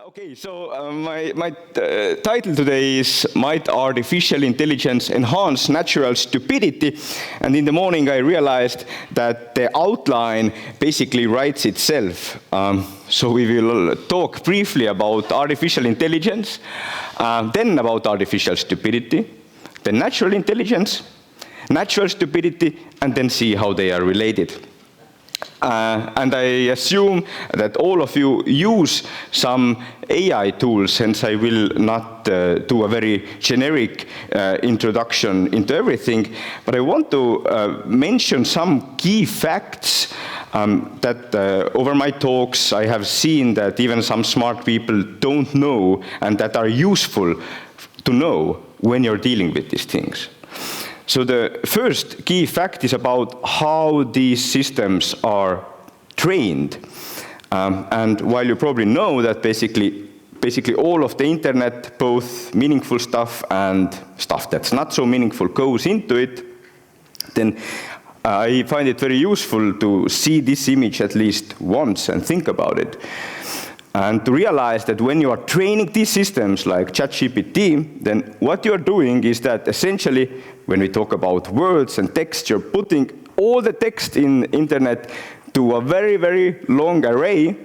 Okay, so my title today is Might Artificial Intelligence Enhance Natural Stupidity? And in the morning I realized that the outline basically writes itself. So we will talk briefly about artificial intelligence, then about artificial stupidity, then natural intelligence, natural stupidity, and then see how they are related. And I assume that all of you use some AI tools, hence I will not do a very generic introduction into everything, but I want to mention some key facts that over my talks I have seen that even some smart people don't know and that are useful to know when you're dealing with these things. So the first key fact is about how these systems are trained. And while you probably know that basically all of the internet, both meaningful stuff and stuff that's not so meaningful, goes into it, then I find it very useful to see this image at least once and think about it. And to realize that when you are training these systems like ChatGPT, then what you're doing is that essentially, when we talk about words and text, you're putting all the text in the internet to a very, very long array,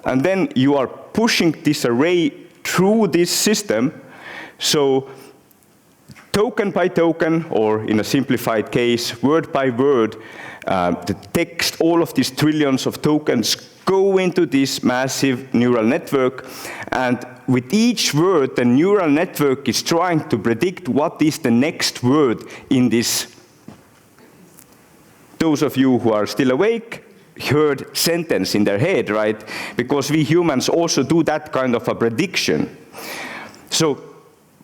and then you are pushing this array through this system. So token by token, or in a simplified case, word by word, the text, all of these trillions of tokens go into this massive neural network, and with each word, the neural network is trying to predict what is the next word in this. Those of you who are still awake heard sentence in their head, right? Because we humans also do that kind of a prediction. So,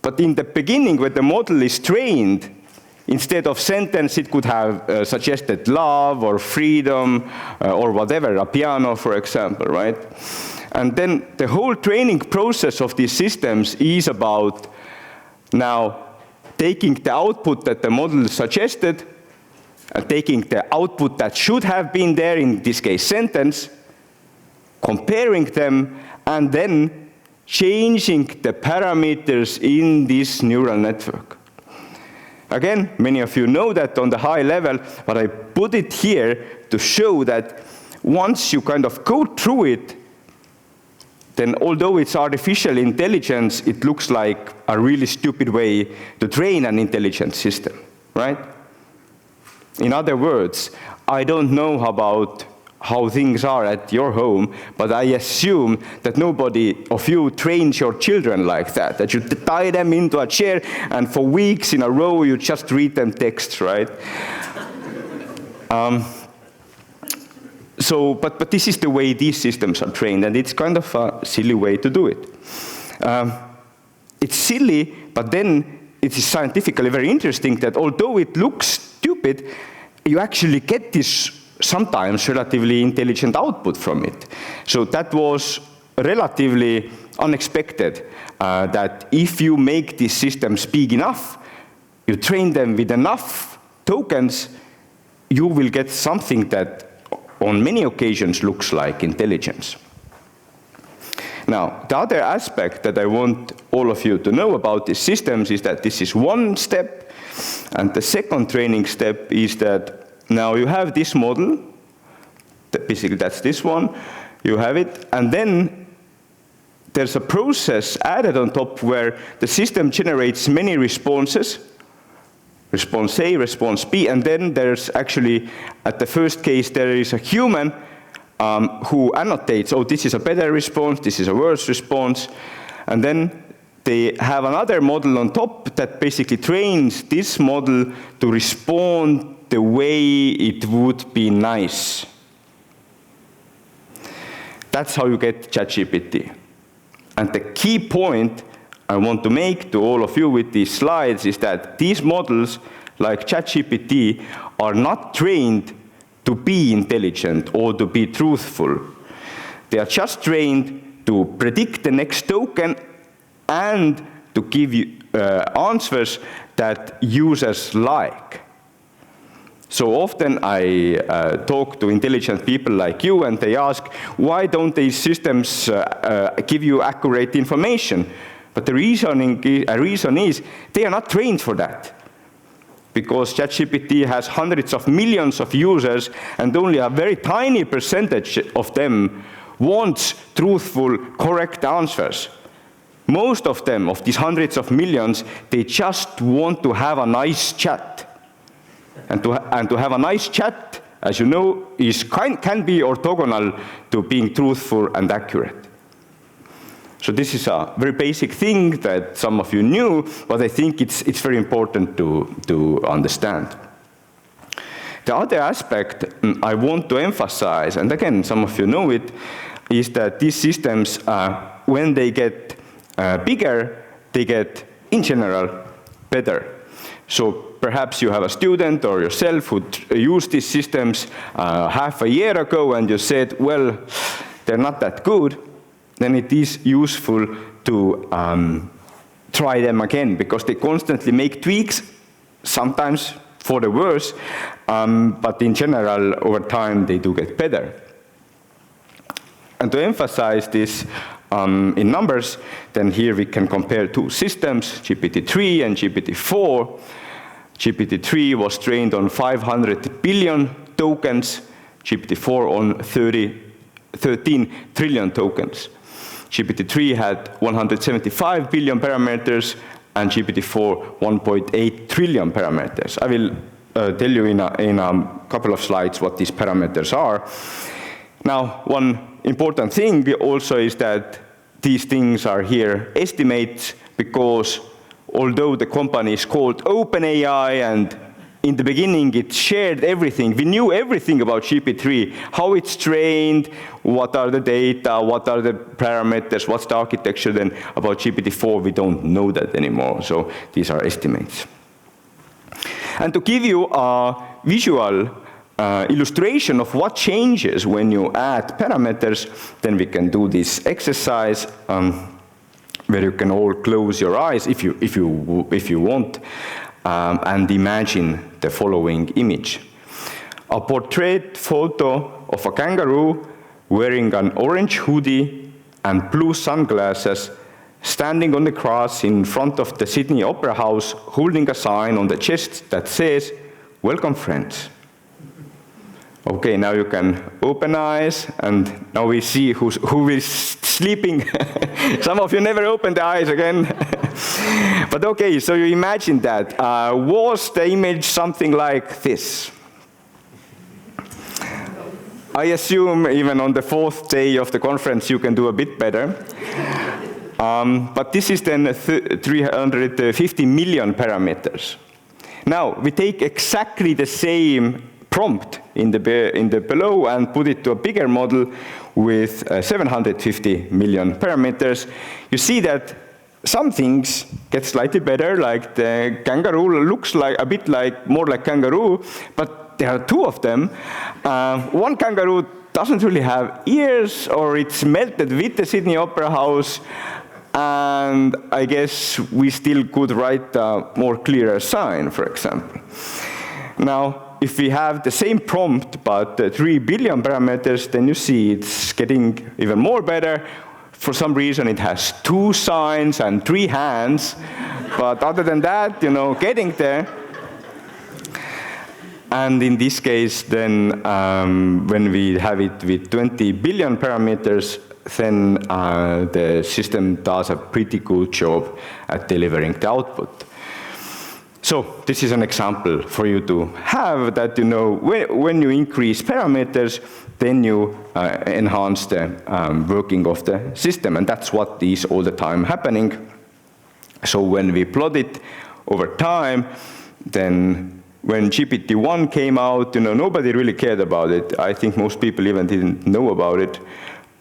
but in the beginning, when the model is trained, instead of sentence, it could have suggested love or freedom or whatever, a piano, for example, right? And then the whole training process of these systems is about now taking the output that the model suggested, and taking the output that should have been there, in this case sentence, comparing them, and then changing the parameters in this neural network. Again, many of you know that on the high level, but I put it here to show that once you kind of go through it, then although it's artificial intelligence, it looks like a really stupid way to train an intelligent system, right? In other words, I don't know about how things are at your home, but I assume that nobody of you trains your children like that, that you tie them into a chair and for weeks in a row you just read them text, right? But this is the way these systems are trained, and it's kind of a silly way to do it. It's silly, but then it is scientifically very interesting that although it looks stupid, you actually get this sometimes relatively intelligent output from it. So that was relatively unexpected, that if you make these systems big enough, you train them with enough tokens, you will get something that on many occasions looks like intelligence. Now, the other aspect that I want all of you to know about these systems is that this is one step, and the second training step is that now you have this model, basically that's this one, you have it, and then there's a process added on top where the system generates many responses, response A, response B, and then there's actually, at the first case, there is a human who annotates, oh, this is a better response, this is a worse response, and then they have another model on top that basically trains this model to respond the way it would be nice. That's how you get ChatGPT. And the key point I want to make to all of you with these slides is that these models, like ChatGPT, are not trained to be intelligent or to be truthful. They are just trained to predict the next token and to give you answers that users like. So often I talk to intelligent people like you, and they ask, why don't these systems give you accurate information? But the reason is they are not trained for that. Because ChatGPT has hundreds of millions of users, and only a very tiny percentage of them wants truthful, correct answers. Most of them, of these hundreds of millions, they just want to have a nice chat. And to have a nice chat, as you know, can be orthogonal to being truthful and accurate. So this is a very basic thing that some of you knew, but I think it's very important to understand. The other aspect I want to emphasize, and again, some of you know it, is that these systems, when they get bigger, they get, in general, better. So perhaps you have a student or yourself who used these systems half a year ago, and you said, well, they're not that good. Then it is useful to try them again, because they constantly make tweaks, sometimes for the worse, but in general, over time, they do get better. And to emphasize this in numbers, then here we can compare two systems, GPT-3 and GPT-4. GPT-3 was trained on 500 billion tokens, GPT-4 on 13 trillion tokens. GPT-3 had 175 billion parameters, and GPT-4 1.8 trillion parameters. I will tell you in a couple of slides what these parameters are. Now, one important thing also is that these things are here estimates, because although the company is called OpenAI, and in the beginning it shared everything, we knew everything about GPT-3, how it's trained, what are the data, what are the parameters, what's the architecture. Then about GPT-4 we don't know that anymore, so these are estimates. And to give you a visual illustration of what changes when you add parameters, then we can do this exercise where you can all close your eyes if you want, and imagine the following image. A portrait photo of a kangaroo wearing an orange hoodie and blue sunglasses, standing on the grass in front of the Sydney Opera House, holding a sign on the chest that says, "Welcome, friends." Okay, now you can open eyes, and now we see who is sleeping. Some of you never opened the eyes again. But okay, so you imagine that. Was the image something like this? I assume even on the fourth day of the conference you can do a bit better. But this is then 350 million parameters. Now, we take exactly the same prompt in the below and put it to a bigger model with 750 million parameters. You see that some things get slightly better, like the kangaroo looks like a bit more like kangaroo, but there are two of them. One kangaroo doesn't really have ears, or it's melted with the Sydney Opera House, and I guess we still could write a more clearer sign, for example. Now, if we have the same prompt but 3 billion parameters, then you see it's getting even more better. For some reason, it has 2 signs and 3 hands, but other than that, getting there. And in this case, then, when we have it with 20 billion parameters, then the system does a pretty good job at delivering the output. So this is an example for you to have that, when you increase parameters, then you enhance the working of the system. And that's what is all the time happening. So when we plot it over time, then when GPT-1 came out, nobody really cared about it. I think most people even didn't know about it.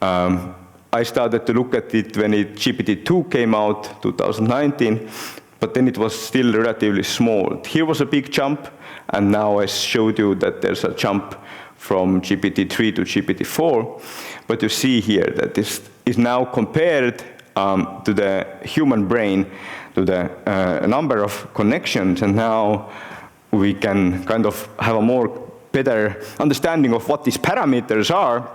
I started to look at it when GPT-2 came out, 2019. But then it was still relatively small. Here was a big jump, and now I showed you that there's a jump from GPT-3 to GPT-4. But you see here that this is now compared to the human brain, to the number of connections, and now we can kind of have a more better understanding of what these parameters are.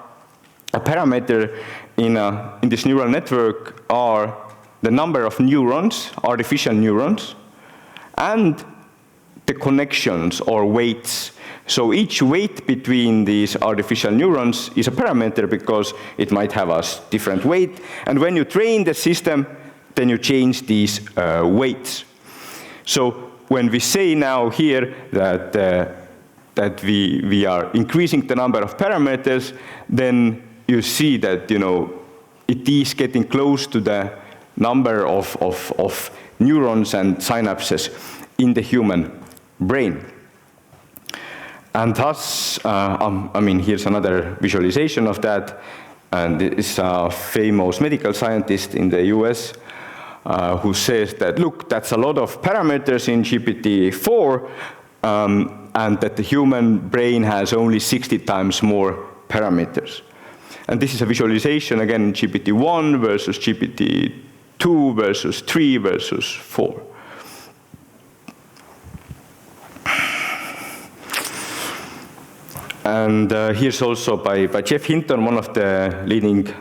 A parameter in this neural network are the number of neurons, artificial neurons, and the connections or weights. So each weight between these artificial neurons is a parameter because it might have a different weight. And when you train the system, then you change these weights. So when we say now here that we are increasing the number of parameters, then you see that it is getting close to the number of neurons and synapses in the human brain. And thus, here's another visualization of that. And it's a famous medical scientist in the US who says that, look, that's a lot of parameters in GPT-4, and that the human brain has only 60 times more parameters. And this is a visualization, again, GPT-1 versus GPT-2 versus 3 versus 4. And here's also by Jeff Hinton, one of the leading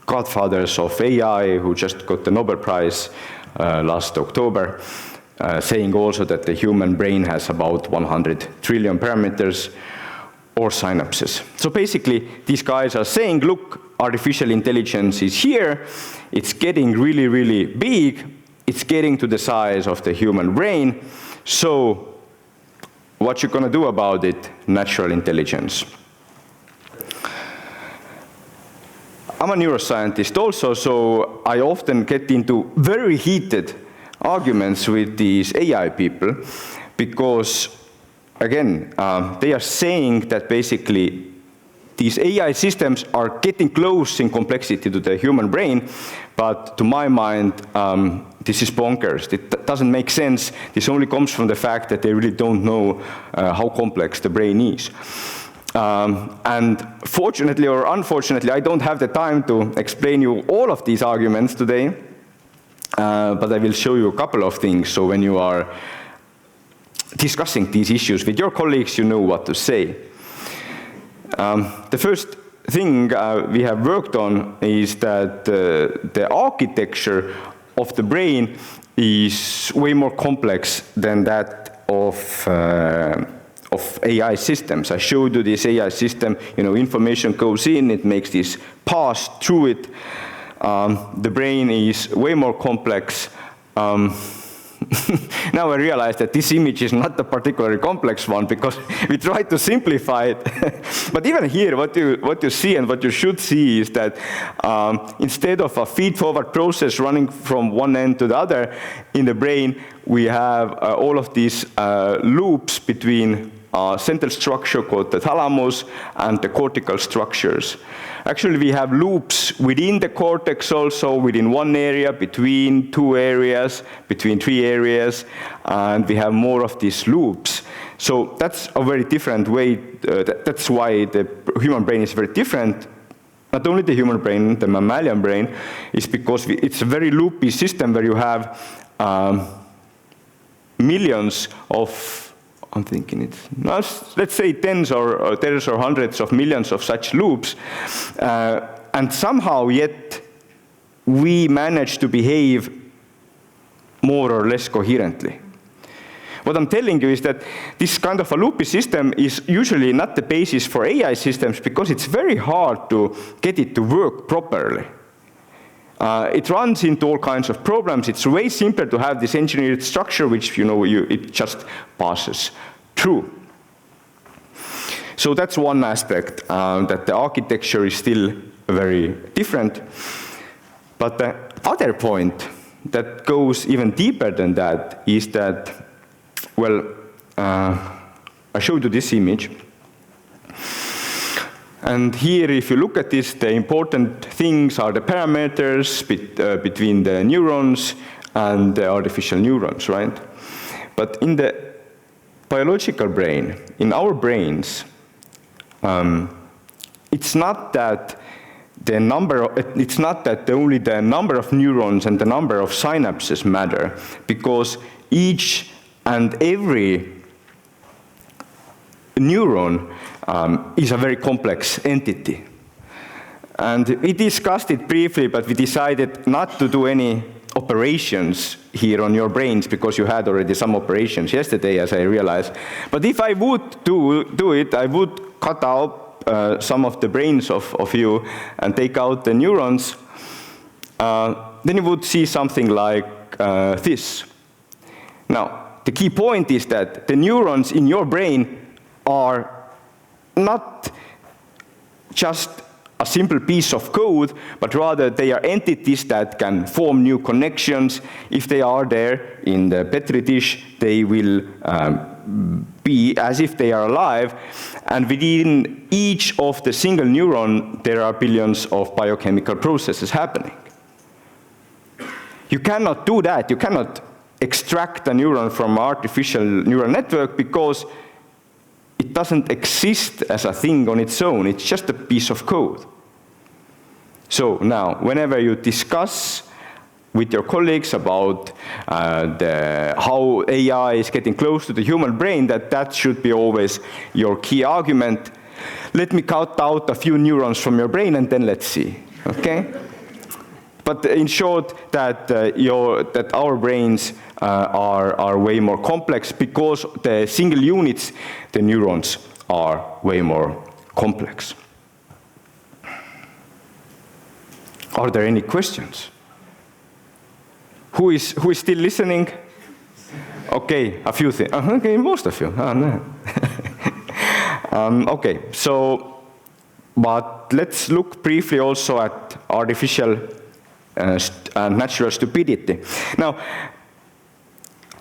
godfathers of AI, who just got the Nobel Prize last October, saying also that the human brain has about 100 trillion parameters or synapses. So basically, these guys are saying, look, artificial intelligence is here, it's getting really, really big, it's getting to the size of the human brain, so what you gonna do about it? Natural intelligence. I'm a neuroscientist also, so I often get into very heated arguments with these AI people because, again, they are saying that basically these AI systems are getting close in complexity to the human brain, but to my mind, this is bonkers. It doesn't make sense. This only comes from the fact that they really don't know how complex the brain is. And fortunately or unfortunately, I don't have the time to explain you all of these arguments today, but I will show you a couple of things. So when you are discussing these issues with your colleagues, you know what to say. The first thing we have worked on is that the architecture of the brain is way more complex than that of AI systems. I showed you this AI system, information goes in, it makes this pass through it. The brain is way more complex. Now I realize that this image is not a particularly complex one because we tried to simplify it. But even here, what you see and what you should see is that instead of a feed-forward process running from one end to the other in the brain, we have all of these loops between central structure called the thalamus and the cortical structures. Actually, we have loops within the cortex also, within one area, between two areas, between three areas, and we have more of these loops. So that's a very different way, that's why the human brain is very different. Not only the human brain, the mammalian brain, is because it's a very loopy system where you have millions of, I'm thinking it's, let's say tens or hundreds of millions of such loops, and somehow yet we manage to behave more or less coherently. What I'm telling you is that this kind of a loopy system is usually not the basis for AI systems because it's very hard to get it to work properly. It runs into all kinds of problems. It's way simpler to have this engineered structure which, it just passes through. So that's one aspect, that the architecture is still very different. But the other point that goes even deeper than that is that, well, I showed you this image. And here, if you look at this, the important things are the parameters between the neurons and the artificial neurons, right? But in the biological brain, in our brains, it's not that only the number of neurons and the number of synapses matter, because each And every neuron is a very complex entity. And we discussed it briefly, but we decided not to do any operations here on your brains because you had already some operations yesterday, as I realized. But if I would do it, I would cut out some of the brains of you and take out the neurons. Then you would see something like this. Now, the key point is that the neurons in your brain are not just a simple piece of code, but rather they are entities that can form new connections. If they are there in the Petri dish, they will be as if they are alive. And within each of the single neuron, there are billions of biochemical processes happening. You cannot do that. You cannot extract a neuron from an artificial neural network because it doesn't exist as a thing on its own. It's just a piece of code. So now, whenever you discuss with your colleagues about how AI is getting close to the human brain, that should be always your key argument. Let me cut out a few neurons from your brain and then let's see, okay? But in short, that our brains are way more complex because the single units, the neurons, are way more complex. Are there any questions? Who is still listening? Okay, a few things. Okay, most of you. Oh, no. Okay, so, but let's look briefly also at artificial and natural stupidity. Now,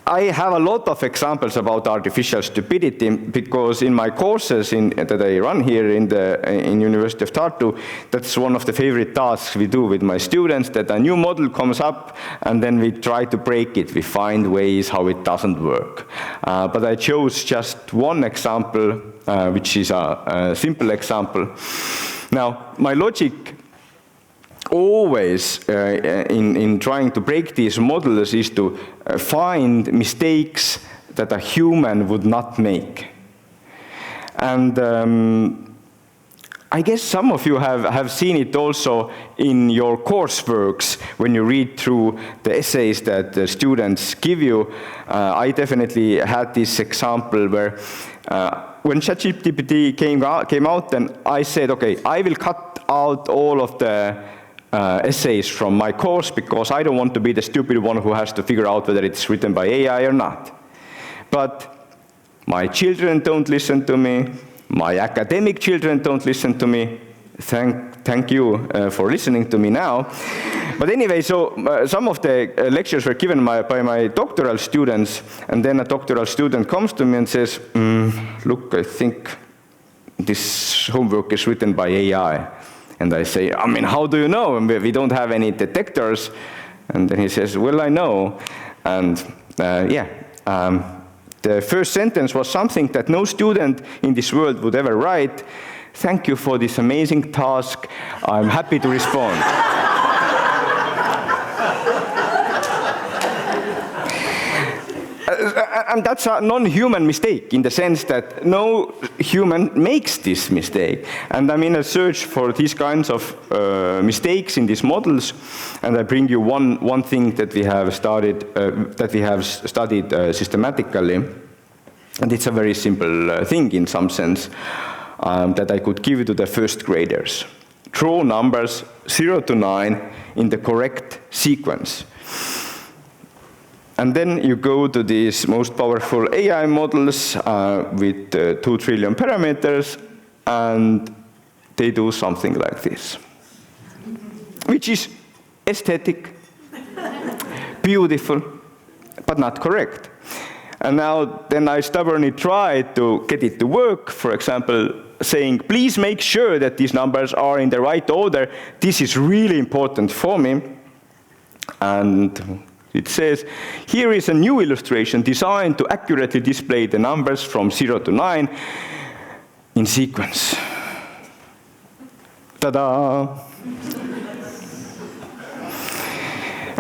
I have a lot of examples about artificial stupidity because in my courses that I run here in University of Tartu, that's one of the favorite tasks we do with my students, that a new model comes up and then we try to break it. We find ways how it doesn't work. But I chose just one example, which is a simple example. Now, my logic always in trying to break these models is to find mistakes that a human would not make. And I guess some of you have seen it also in your courseworks when you read through the essays that the students give you. I definitely had this example where when ChatGPT came out, then I said, okay, I will cut out all of the essays from my course because I don't want to be the stupid one who has to figure out whether it's written by AI or not. But my children don't listen to me. My academic children don't listen to me. Thank you for listening to me now. But anyway, so some of the lectures were given by my doctoral students, and then a doctoral student comes to me and says, look, I think this homework is written by AI. And I say, I mean, how do you know? We don't have any detectors. And then he says, well, I know. And the first sentence was something that no student in this world would ever write. Thank you for this amazing task. I'm happy to respond. And that's a non-human mistake in the sense that no human makes this mistake. And I'm in a search for these kinds of mistakes in these models. And I bring you one thing that we have studied systematically. And it's a very simple thing in some sense that I could give to the first graders. Draw numbers 0 to 9 in the correct sequence. And then you go to these most powerful AI models with 2 trillion parameters, and they do something like this, which is aesthetic, beautiful, but not correct. And now then I stubbornly try to get it to work, for example, saying, please make sure that these numbers are in the right order. This is really important for me. And it says, here is a new illustration designed to accurately display the numbers from 0 to 9 in sequence. Ta-da!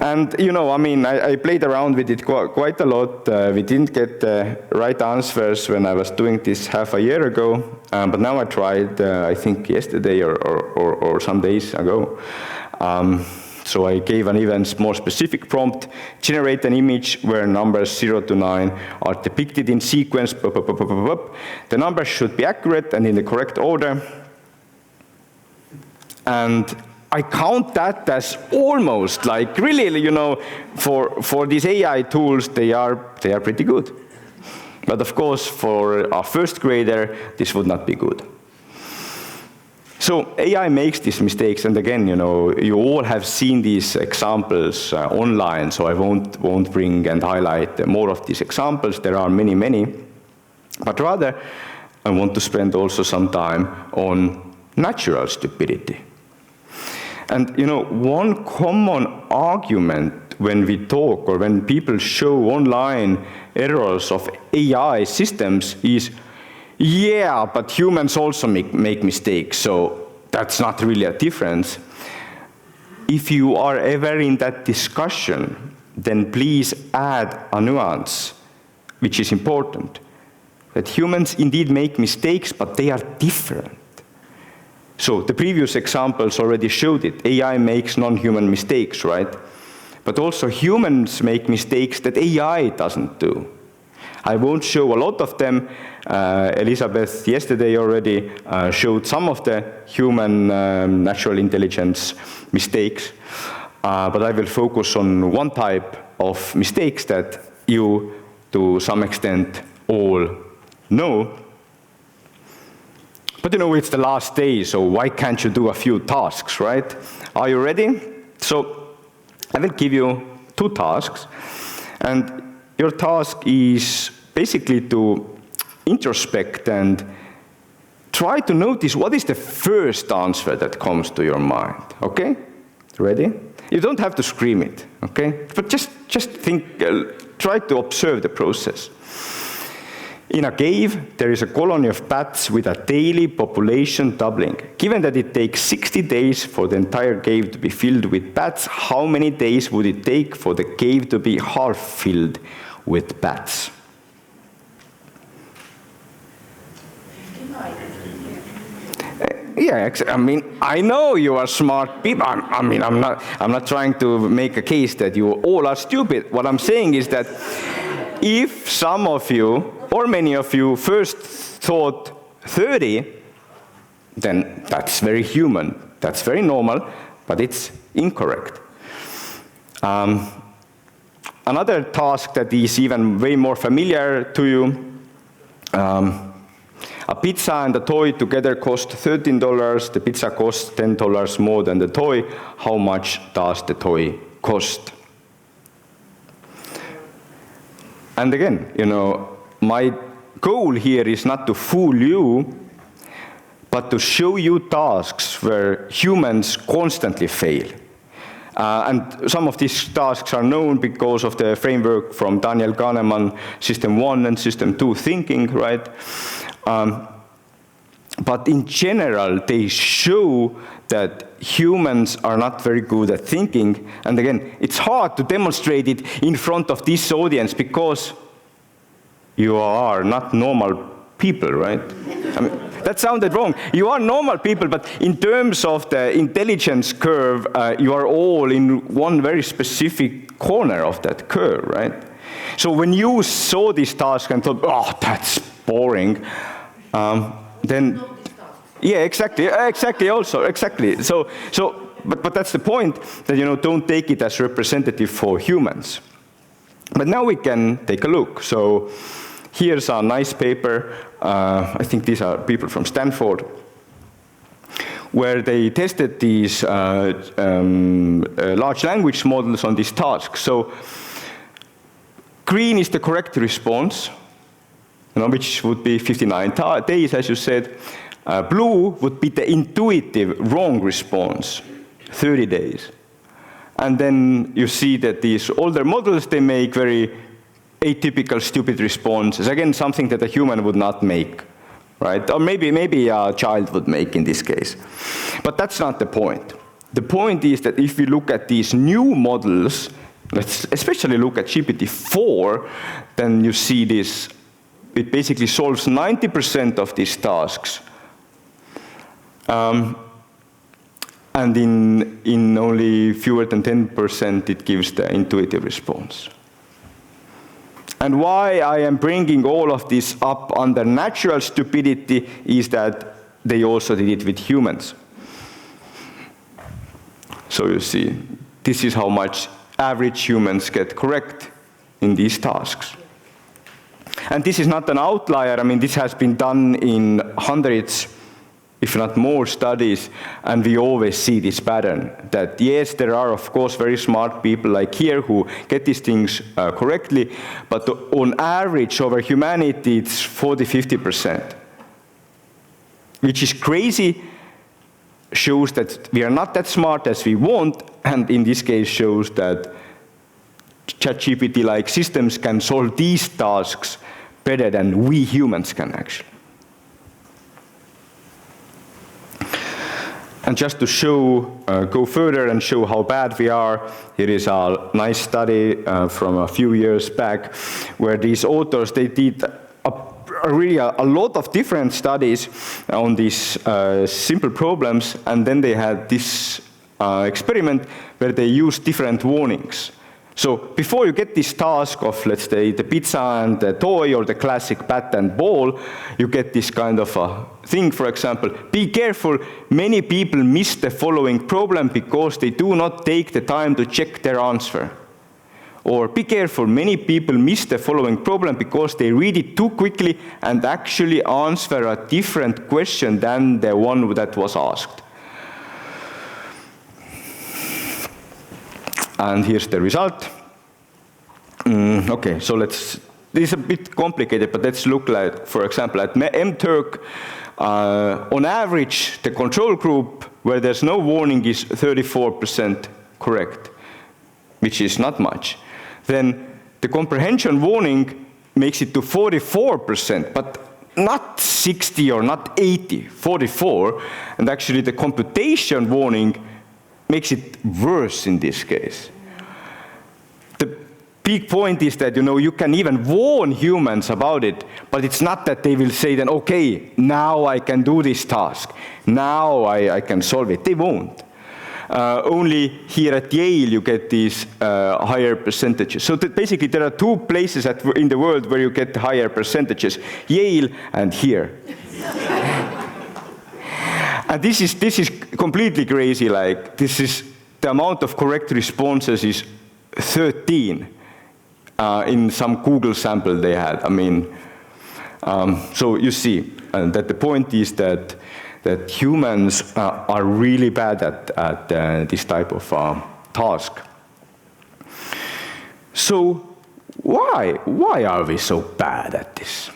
And, you know, I mean, I played around with it quite a lot. We didn't get the right answers when I was doing this half a year ago, but now I tried, I think yesterday or some days ago. So I gave an even more specific prompt: generate an image where numbers 0 to 9 are depicted in sequence. The numbers should be accurate and in the correct order. And I count that as almost like really, you know, for these AI tools, they are pretty good. But of course, for a first grader, this would not be good. So AI makes these mistakes, and again, you know, you all have seen these examples online, so I won't bring and highlight more of these examples. There are many, many. But rather, I want to spend also some time on natural stupidity. And, you know, one common argument when we talk or when people show online errors of AI systems is, yeah, but humans also make mistakes, so that's not really a difference. If you are ever in that discussion, then please add a nuance, which is important. That humans indeed make mistakes, but they are different. So the previous examples already showed it. AI makes non-human mistakes, right? But also humans make mistakes that AI doesn't do. I won't show a lot of them. Elizabeth yesterday already showed some of the human natural intelligence mistakes. But I will focus on one type of mistakes that you, to some extent, all know. But you know, it's the last day, so why can't you do a few tasks, right? Are you ready? So I will give you 2 tasks. And your task is basically to introspect and try to notice what is the first answer that comes to your mind, okay? Ready? You don't have to scream it, okay? But just think, try to observe the process. In a cave, there is a colony of bats with a daily population doubling. Given that it takes 60 days for the entire cave to be filled with bats, how many days would it take for the cave to be half filled with bats? Yeah, I mean, I know you are smart people. I mean, I'm not trying to make a case that you all are stupid. What I'm saying is that if some of you, or many of you, first thought 30, then that's very human. That's very normal, but it's incorrect. Another task that is even way more familiar to you, a pizza and a toy together cost $13. The pizza costs $10 more than the toy. How much does the toy cost? And again, you know, my goal here is not to fool you, but to show you tasks where humans constantly fail. And some of these tasks are known because of the framework from Daniel Kahneman, System 1 and System 2 thinking, right? But in general, they show that humans are not very good at thinking. And again, it's hard to demonstrate it in front of this audience because you are not normal people, right? I mean, that sounded wrong. You are normal people, but in terms of the intelligence curve, you are all in one very specific corner of that curve, right? So when you saw this task and thought, oh, that's boring, then, yeah, exactly. So, but that's the point, that, you know, don't take it as representative for humans. But now we can take a look. So here's a nice paper. I think these are people from Stanford, where they tested these large language models on this task. So green is the correct response, you know, which would be 59 days, as you said. Blue would be the intuitive wrong response, 30 days. And then you see that these older models, they make very atypical, stupid responses. Again, something that a human would not make, right? Or maybe a child would make in this case. But that's not the point. the point is that if we look at these new models, let's especially look at GPT-4, then you see this. It basically solves 90% of these tasks. And in only fewer than 10% it gives the intuitive response. And why I am bringing all of this up under natural stupidity is that they also did it with humans. So you see, this is how much average humans get correct in these tasks. And this is not an outlier. I mean, this has been done in hundreds, if not more, studies, and we always see this pattern, that yes, there are, of course, very smart people like here who get these things correctly, but on average, over humanity, it's 40–50%, which is crazy, shows that we are not that smart as we want, and in this case shows that ChatGPT-like systems can solve these tasks better than we humans can actually. And just to show, go further and show how bad we are, here is a nice study from a few years back, where these authors, they did really a lot of different studies on these simple problems, and then they had this experiment where they used different warnings. So before you get this task of, let's say, the pizza and the toy, or the classic bat and ball, you get this kind of a thing, for example, be careful, many people miss the following problem because they do not take the time to check their answer. Or be careful, many people miss the following problem because they read it too quickly and actually answer a different question than the one that was asked. And here's the result. Okay, so this is a bit complicated, but let's look like, for example, at MTurk. On average, the control group where there's no warning is 34% correct, which is not much. Then the comprehension warning makes it to 44%, but not 60 or not 80, 44. And actually the computation warning makes it worse in this case. The big point is that, you can even warn humans about it, but it's not that they will say then, okay, now I can do this task. Now I can solve it. They won't. Only here at Yale you get these higher percentages. So basically there are two places in the world where you get higher percentages, Yale and here. And this is completely crazy. Like, this is the amount of correct responses is 13 in some Google sample they had. I mean, so you see that the point is that humans are really bad at this type of task. So why are we so bad at this?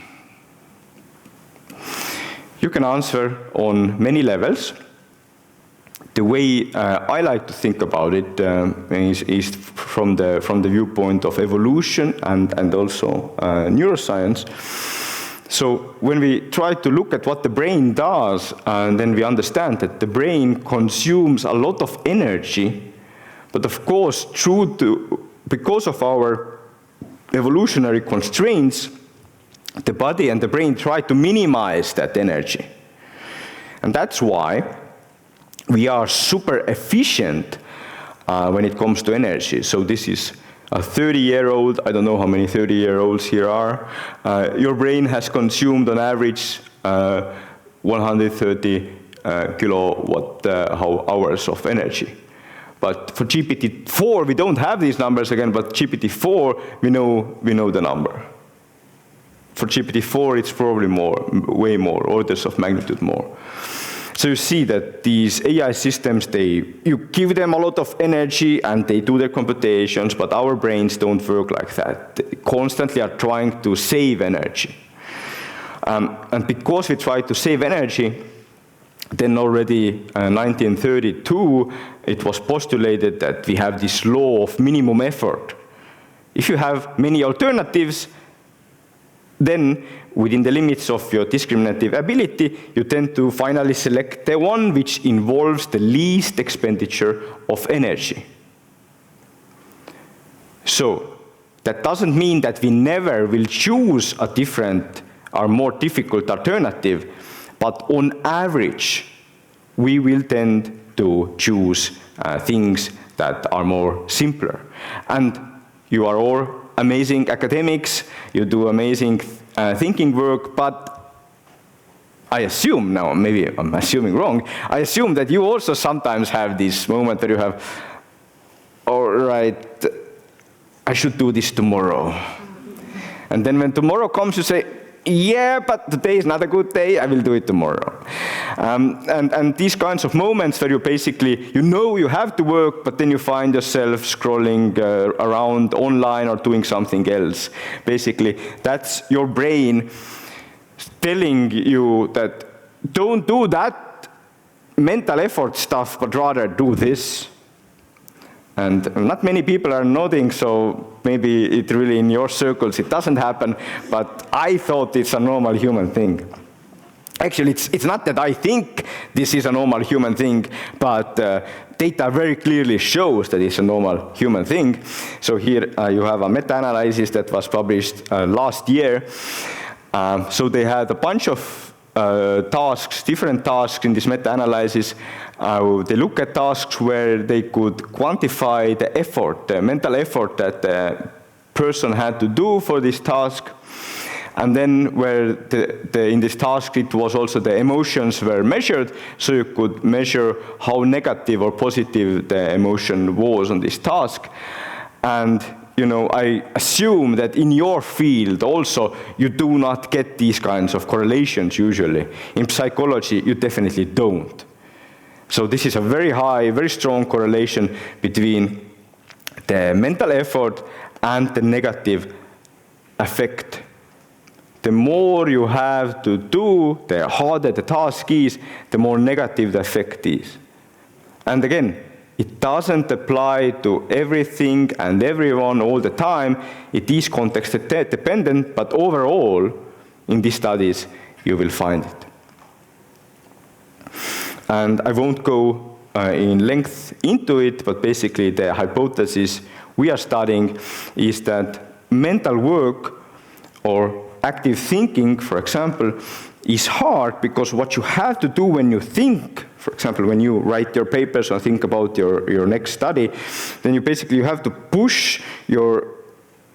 You can answer on many levels. The way I like to think about it is from the viewpoint of evolution and also neuroscience. So when we try to look at what the brain does, and then we understand that the brain consumes a lot of energy, but of course, because of our evolutionary constraints, the body and the brain try to minimize that energy. And that's why we are super efficient when it comes to energy. So this is a 30-year-old, I don't know how many 30-year-olds here are. Your brain has consumed on average 130 kilowatt hours of energy. But for GPT-4, we don't have these numbers again, but GPT-4, we know the number. For GPT-4, it's probably more, way more, orders of magnitude more. So you see that these AI systems, you give them a lot of energy and they do their computations, but our brains don't work like that. They constantly are trying to save energy. And because we try to save energy, then already in 1932, it was postulated that we have this law of minimum effort. If you have many alternatives, then, within the limits of your discriminative ability, you tend to finally select the one which involves the least expenditure of energy. So, that doesn't mean that we never will choose a different or more difficult alternative, but on average, we will tend to choose things that are more simpler. And you are all amazing academics, you do amazing thinking work, but I assume, now maybe I'm assuming wrong, I assume that you also sometimes have this moment where you have, all right, I should do this tomorrow. And then when tomorrow comes, you say, yeah, but today is not a good day, I will do it tomorrow. And these kinds of moments where you basically, you know you have to work, but then you find yourself scrolling around online or doing something else. Basically, that's your brain telling you that don't do that mental effort stuff, but rather do this. And not many people are nodding, so maybe it really in your circles it doesn't happen, but I thought it's a normal human thing. Actually, it's not that I think this is a normal human thing, but data very clearly shows that it's a normal human thing. So here you have a meta-analysis that was published last year. So they had a bunch of tasks, different tasks in this meta-analysis. They look at tasks where they could quantify the effort, the mental effort that the person had to do for this task. And then where in this task it was also the emotions were measured, so you could measure how negative or positive the emotion was on this task. And you know, I assume that in your field also you do not get these kinds of correlations usually. In psychology, you definitely don't. So this is a very high, very strong correlation between the mental effort and the negative effect. The more you have to do, the harder the task is, the more negative the effect is. And again, it doesn't apply to everything and everyone all the time. It is context dependent, but overall, in these studies, you will find it. And I won't go in length into it, but basically the hypothesis we are studying is that mental work or active thinking, for example, is hard because what you have to do when you think, for example, when you write your papers or think about your next study, then you have to push your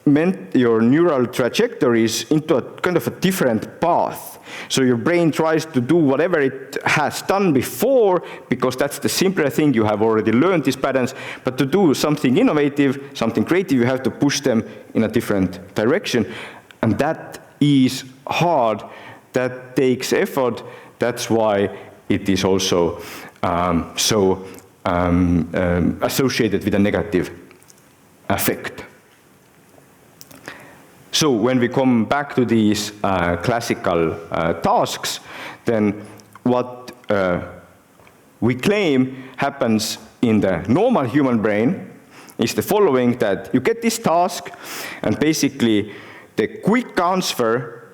neural trajectories into a kind of a different path. So your brain tries to do whatever it has done before, because that's the simpler thing, you have already learned these patterns, but to do something innovative, something creative, you have to push them in a different direction. And that is hard, that takes effort, that's why it is also associated with a negative effect. So when we come back to these classical tasks, then what we claim happens in the normal human brain is the following, that you get this task, and basically the quick answer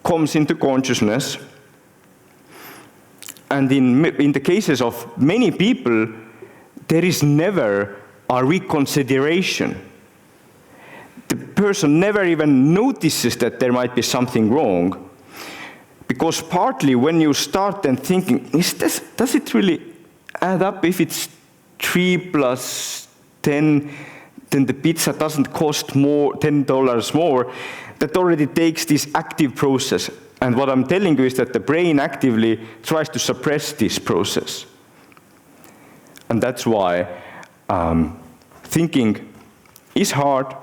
comes into consciousness. And in the cases of many people, there is never a reconsideration. The person never even notices that there might be something wrong. Because partly when you start then thinking, does it really add up? If it's 3 plus 10, then the pizza doesn't cost more, $10 more. That already takes this active process. And what I'm telling you is that the brain actively tries to suppress this process. And that's why thinking is hard,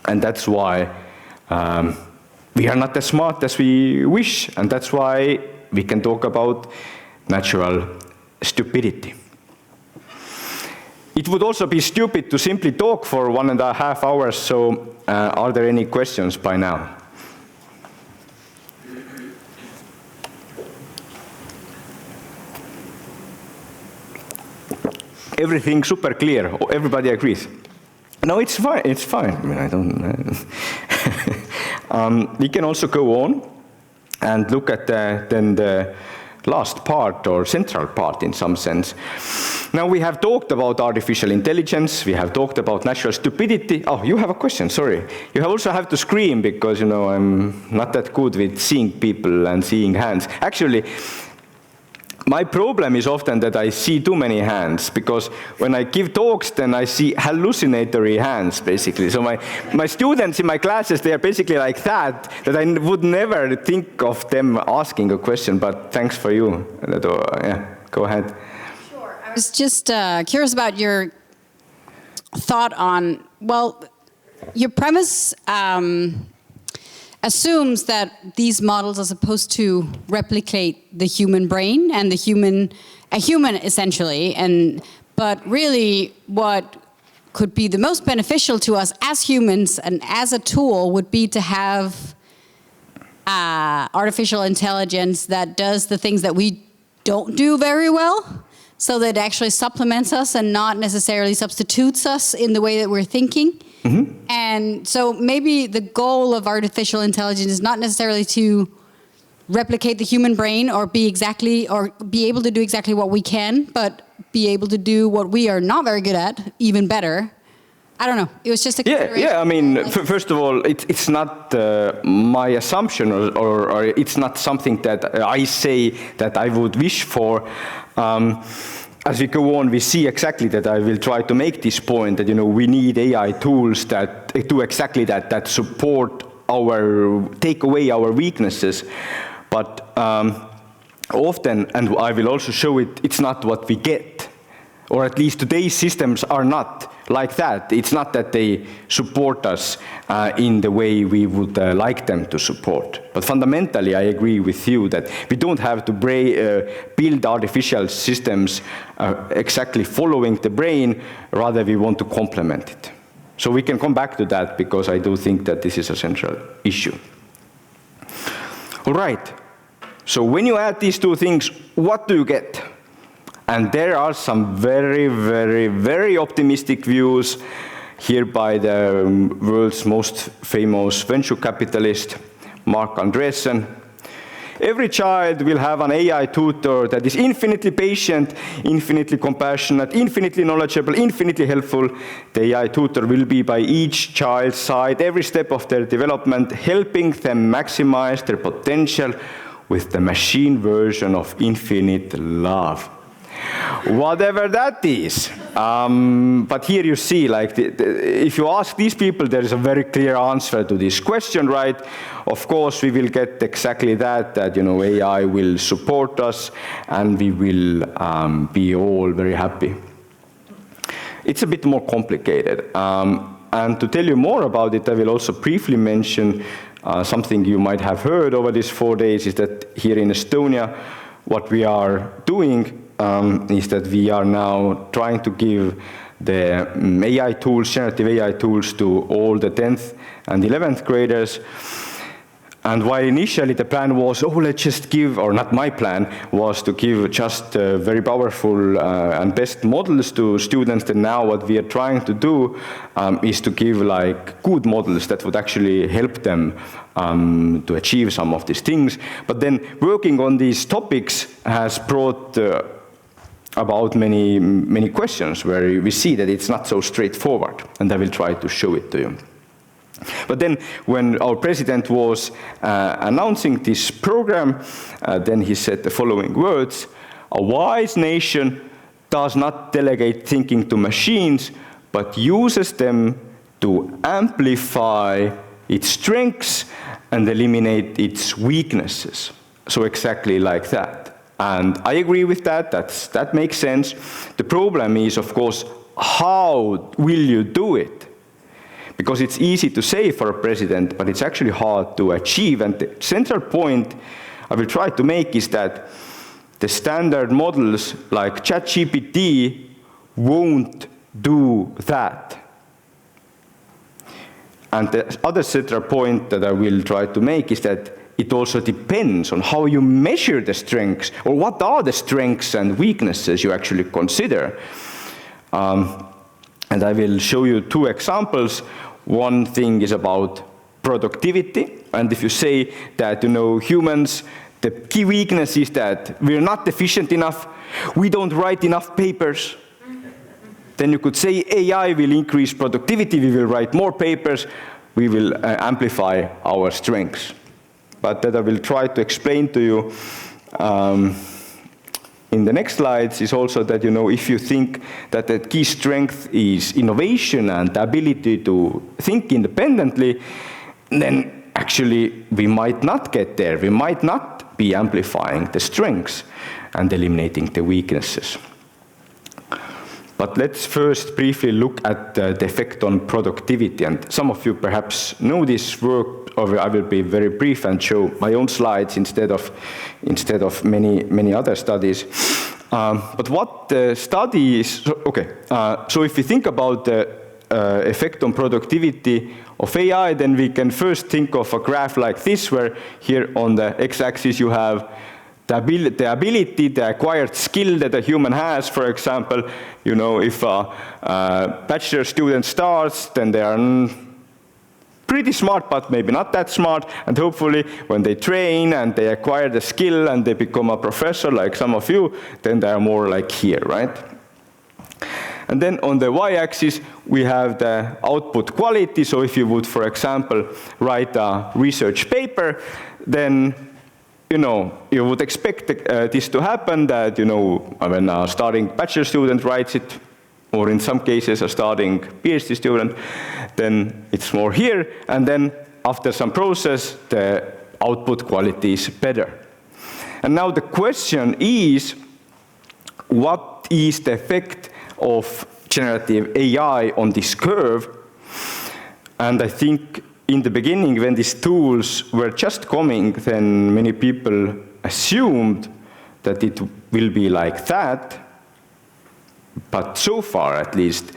and that's why we are not as smart as we wish, and that's why we can talk about natural stupidity. It would also be stupid to simply talk for 1.5 hours, so are there any questions by now? Everything super clear, everybody agrees. No, it's fine, it's fine. I mean, I don't We can also go on and look at then the last part, or central part in some sense. Now we have talked about artificial intelligence, we have talked about natural stupidity. Oh, you have a question, sorry. You also have to scream because, you know, I'm not that good with seeing people and seeing hands. Actually, my problem is often that I see too many hands, because when I give talks, then I see hallucinatory hands, basically. So my students in my classes, they are basically like that I would never think of them asking a question, but thanks for you. Yeah, go ahead. Sure. I was just curious about your thought on, well, your premise assumes that these models are supposed to replicate the human brain and a human essentially, but really what could be the most beneficial to us as humans and as a tool would be to have artificial intelligence that does the things that we don't do very well, so that it actually supplements us and not necessarily substitutes us in the way that we're thinking. Mm-hmm. And so maybe the goal of artificial intelligence is not necessarily to replicate the human brain or be able to do exactly what we can, but be able to do what we are not very good at even better. I don't know. It was just a consideration. Yeah. I mean, first of all, it's not my assumption, or it's not something that I say that I would wish for. As we go on, we see exactly that. I will try to make this point that, you know, we need AI tools that do exactly that, that support take away our weaknesses. But often, and I will also show it, it's not what we get. Or at least today's systems are not like that. It's not that they support us in the way we would like them to support. But fundamentally, I agree with you that we don't have to build artificial systems exactly following the brain, rather we want to complement it. So we can come back to that, because I do think that this is a central issue. All right, so when you add these two things, what do you get? And there are some very, very, very optimistic views here by the world's most famous venture capitalist, Mark Andreessen. Every child will have an AI tutor that is infinitely patient, infinitely compassionate, infinitely knowledgeable, infinitely helpful. The AI tutor will be by each child's side every step of their development, helping them maximize their potential with the machine version of infinite love. Whatever that is. But here you see, like, if you ask these people, there is a very clear answer to this question, right? Of course, we will get exactly that, you know, AI will support us, and we will be all very happy. It's a bit more complicated. And to tell you more about it, I will also briefly mention something you might have heard over these 4 days, is that here in Estonia, what we are doing is that we are now trying to give the AI tools, generative AI tools, to all the 10th and 11th graders. And while initially the plan was, oh, let's just give, or not my plan, was to give just very powerful and best models to students, then now what we are trying to do is to give like good models that would actually help them to achieve some of these things. But then working on these topics has brought about many questions where we see that it's not so straightforward, and I will try to show it to you. But then when our president was announcing this program, then he said the following words: "A wise nation does not delegate thinking to machines, but uses them to amplify its strengths and eliminate its weaknesses." So exactly like that. And I agree with that, that makes sense. The problem is, of course, how will you do it? Because it's easy to say for a president, but it's actually hard to achieve. And the central point I will try to make is that the standard models like ChatGPT won't do that. And the other central point that I will try to make is that it also depends on how you measure the strengths, or what are the strengths and weaknesses you actually consider. And I will show you two examples. One thing is about productivity. And if you say that, humans, the key weakness is that we're not efficient enough, we don't write enough papers, then you could say AI will increase productivity, we will write more papers, we will amplify our strengths. But that I will try to explain to you in the next slides is also that, if you think that the key strength is innovation and the ability to think independently, then actually we might not get there. We might not be amplifying the strengths and eliminating the weaknesses. But let's first briefly look at the effect on productivity. And some of you perhaps know this work, or I will be very brief and show my own slides instead of many other studies. But what the study is, okay, so if you think about the effect on productivity of AI, then we can first think of a graph like this, where here on the x-axis you have the ability, the acquired skill that a human has. For example, if a bachelor student starts, then they are pretty smart, but maybe not that smart. And hopefully, when they train and they acquire the skill and they become a professor, like some of you, then they are more like here, right? And then on the y-axis, we have the output quality. So if you would, for example, write a research paper, then you would expect this to happen, that, when a starting bachelor student writes it, or in some cases a starting PhD student, then it's more here, and then after some process, the output quality is better. And now the question is, what is the effect of generative AI on this curve? And I think in the beginning, when these tools were just coming, then many people assumed that it will be like that. But so far, at least,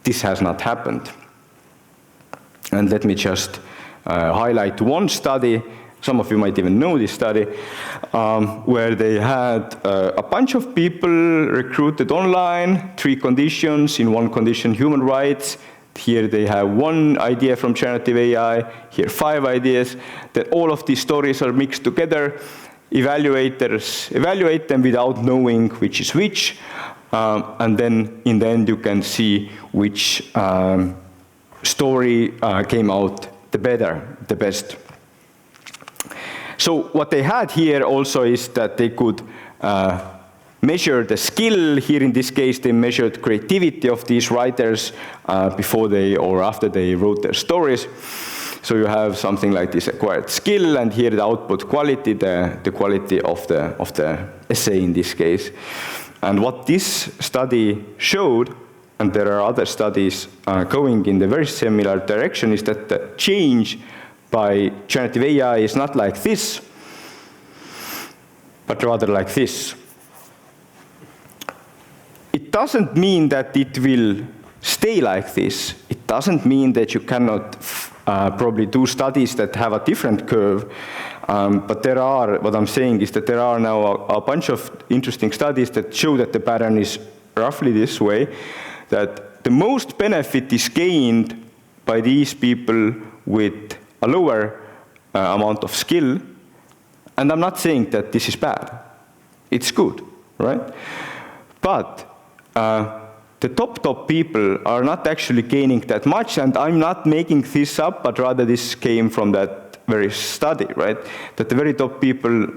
this has not happened. And let me just highlight one study. Some of you might even know this study, where they had a bunch of people recruited online, 3 conditions. In one condition, human rights. Here they have 1 idea from generative AI, here 5 ideas, that all of these stories are mixed together. Evaluators evaluate them without knowing which is which, and then in the end you can see which story came out the best. So what they had here also is that they could measure the skill. Here in this case, they measured creativity of these writers before they or after they wrote their stories. So you have something like this acquired skill, and here the output quality, the quality of the essay in this case. And what this study showed, and there are other studies going in the very similar direction, is that the change by generative AI is not like this, but rather like this. It doesn't mean that it will stay like this. It doesn't mean that you cannot probably do studies that have a different curve. But there are, what I'm saying is that there are now a bunch of interesting studies that show that the pattern is roughly this way, that the most benefit is gained by these people with a lower amount of skill. And I'm not saying that this is bad. It's good, right? But the top people are not actually gaining that much, and I'm not making this up, but rather this came from that very study, right? That the very top people,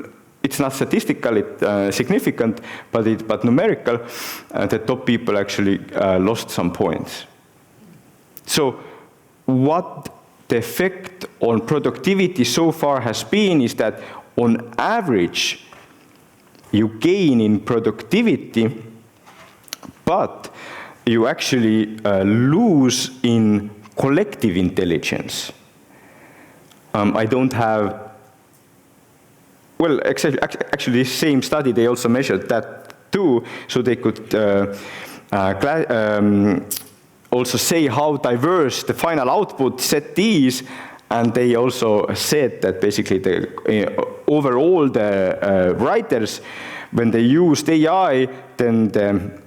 it's not statistically significant, but numerical, the top people actually lost some points. So what the effect on productivity so far has been is that on average, you gain in productivity, but you actually lose in collective intelligence. I don't have, well, actually, this same study, they also measured that too, so they could also say how diverse the final output set is, and they also said that basically overall the writers, when they used AI, then the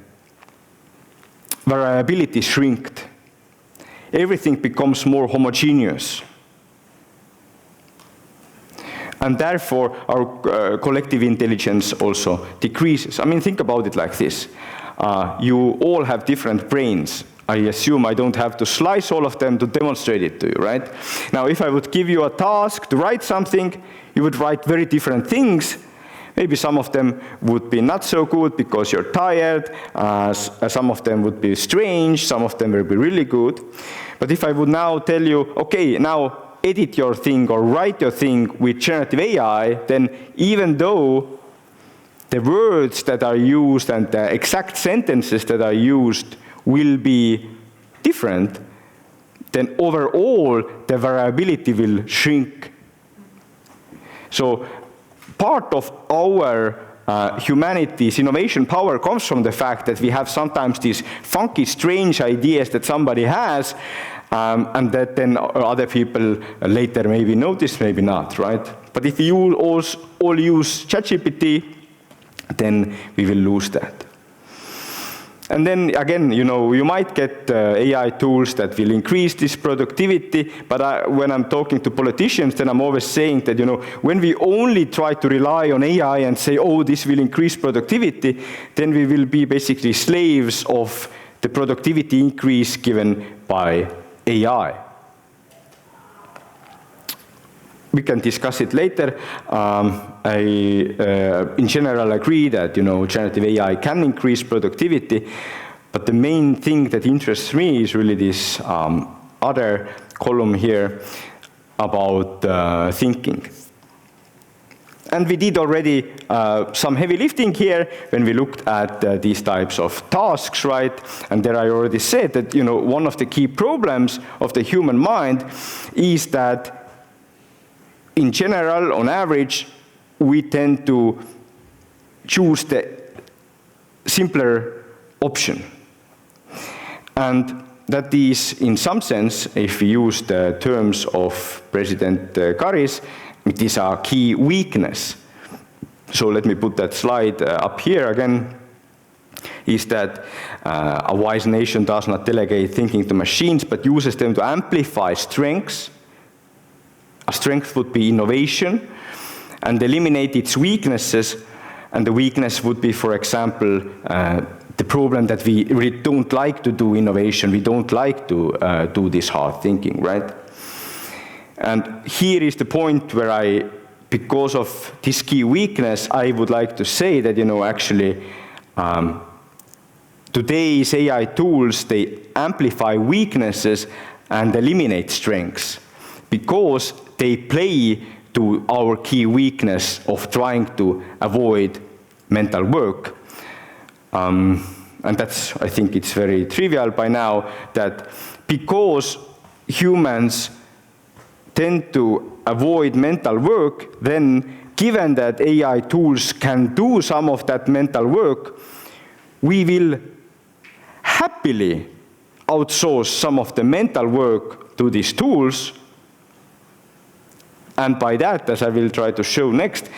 variability shrinked. Everything becomes more homogeneous. and therefore our collective intelligence also decreases. I mean, think about it like this. You all have different brains. I assume I don't have to slice all of them to demonstrate it to you, right? Now, if I would give you a task to write something, you would write very different things. Maybe some of them would be not so good because you're tired. Some of them would be strange. Some of them will be really good. But if I would now tell you, okay, now edit your thing or write your thing with generative AI, then even though the words that are used and the exact sentences that are used will be different, then overall the variability will shrink. So part of our humanity's innovation power comes from the fact that we have sometimes these funky, strange ideas that somebody has, and that then other people later maybe notice, maybe not, right? But if you all use ChatGPT, then we will lose that. And then again, you might get AI tools that will increase this productivity, but when I'm talking to politicians, then I'm always saying that, when we only try to rely on AI and say, oh, this will increase productivity, then we will be basically slaves of the productivity increase given by AI. We can discuss it later. I, in general, agree that generative AI can increase productivity, but the main thing that interests me is really this other column here about thinking. And we did already some heavy lifting here when we looked at these types of tasks, right? And there I already said that one of the key problems of the human mind is that in general, on average, we tend to choose the simpler option. And that is, in some sense, if we use the terms of President Karis, it is a key weakness. So let me put that slide up here again, is that a wise nation does not delegate thinking to machines, but uses them to amplify strengths. A strength would be innovation, and eliminate its weaknesses. And the weakness would be, for example, the problem that we really don't like to do innovation. We don't like to do this hard thinking, right? And here is the point where because of this key weakness, I would like to say that, actually, today's AI tools, they amplify weaknesses and eliminate strengths, because they play to our key weakness of trying to avoid mental work. And that's, I think it's very trivial by now, that because humans tend to avoid mental work, then given that AI tools can do some of that mental work, we will happily outsource some of the mental work to these tools. And by that, as I will try to show next,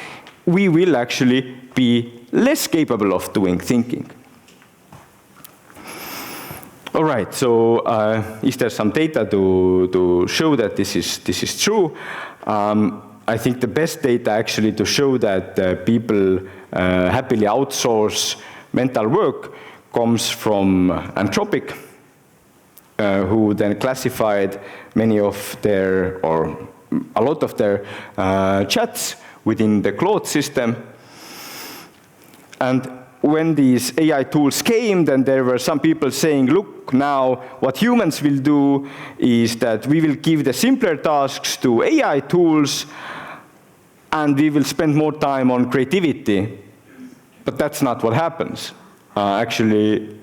we will actually be less capable of doing thinking. All right, so is there some data to show that this is true? I think the best data actually to show that people happily outsource mental work comes from Anthropic, who then classified many of their, or a lot of their chats within the Claude system. And when these AI tools came, then there were some people saying, look, now what humans will do is that we will give the simpler tasks to AI tools, and we will spend more time on creativity. But that's not what happens. Actually,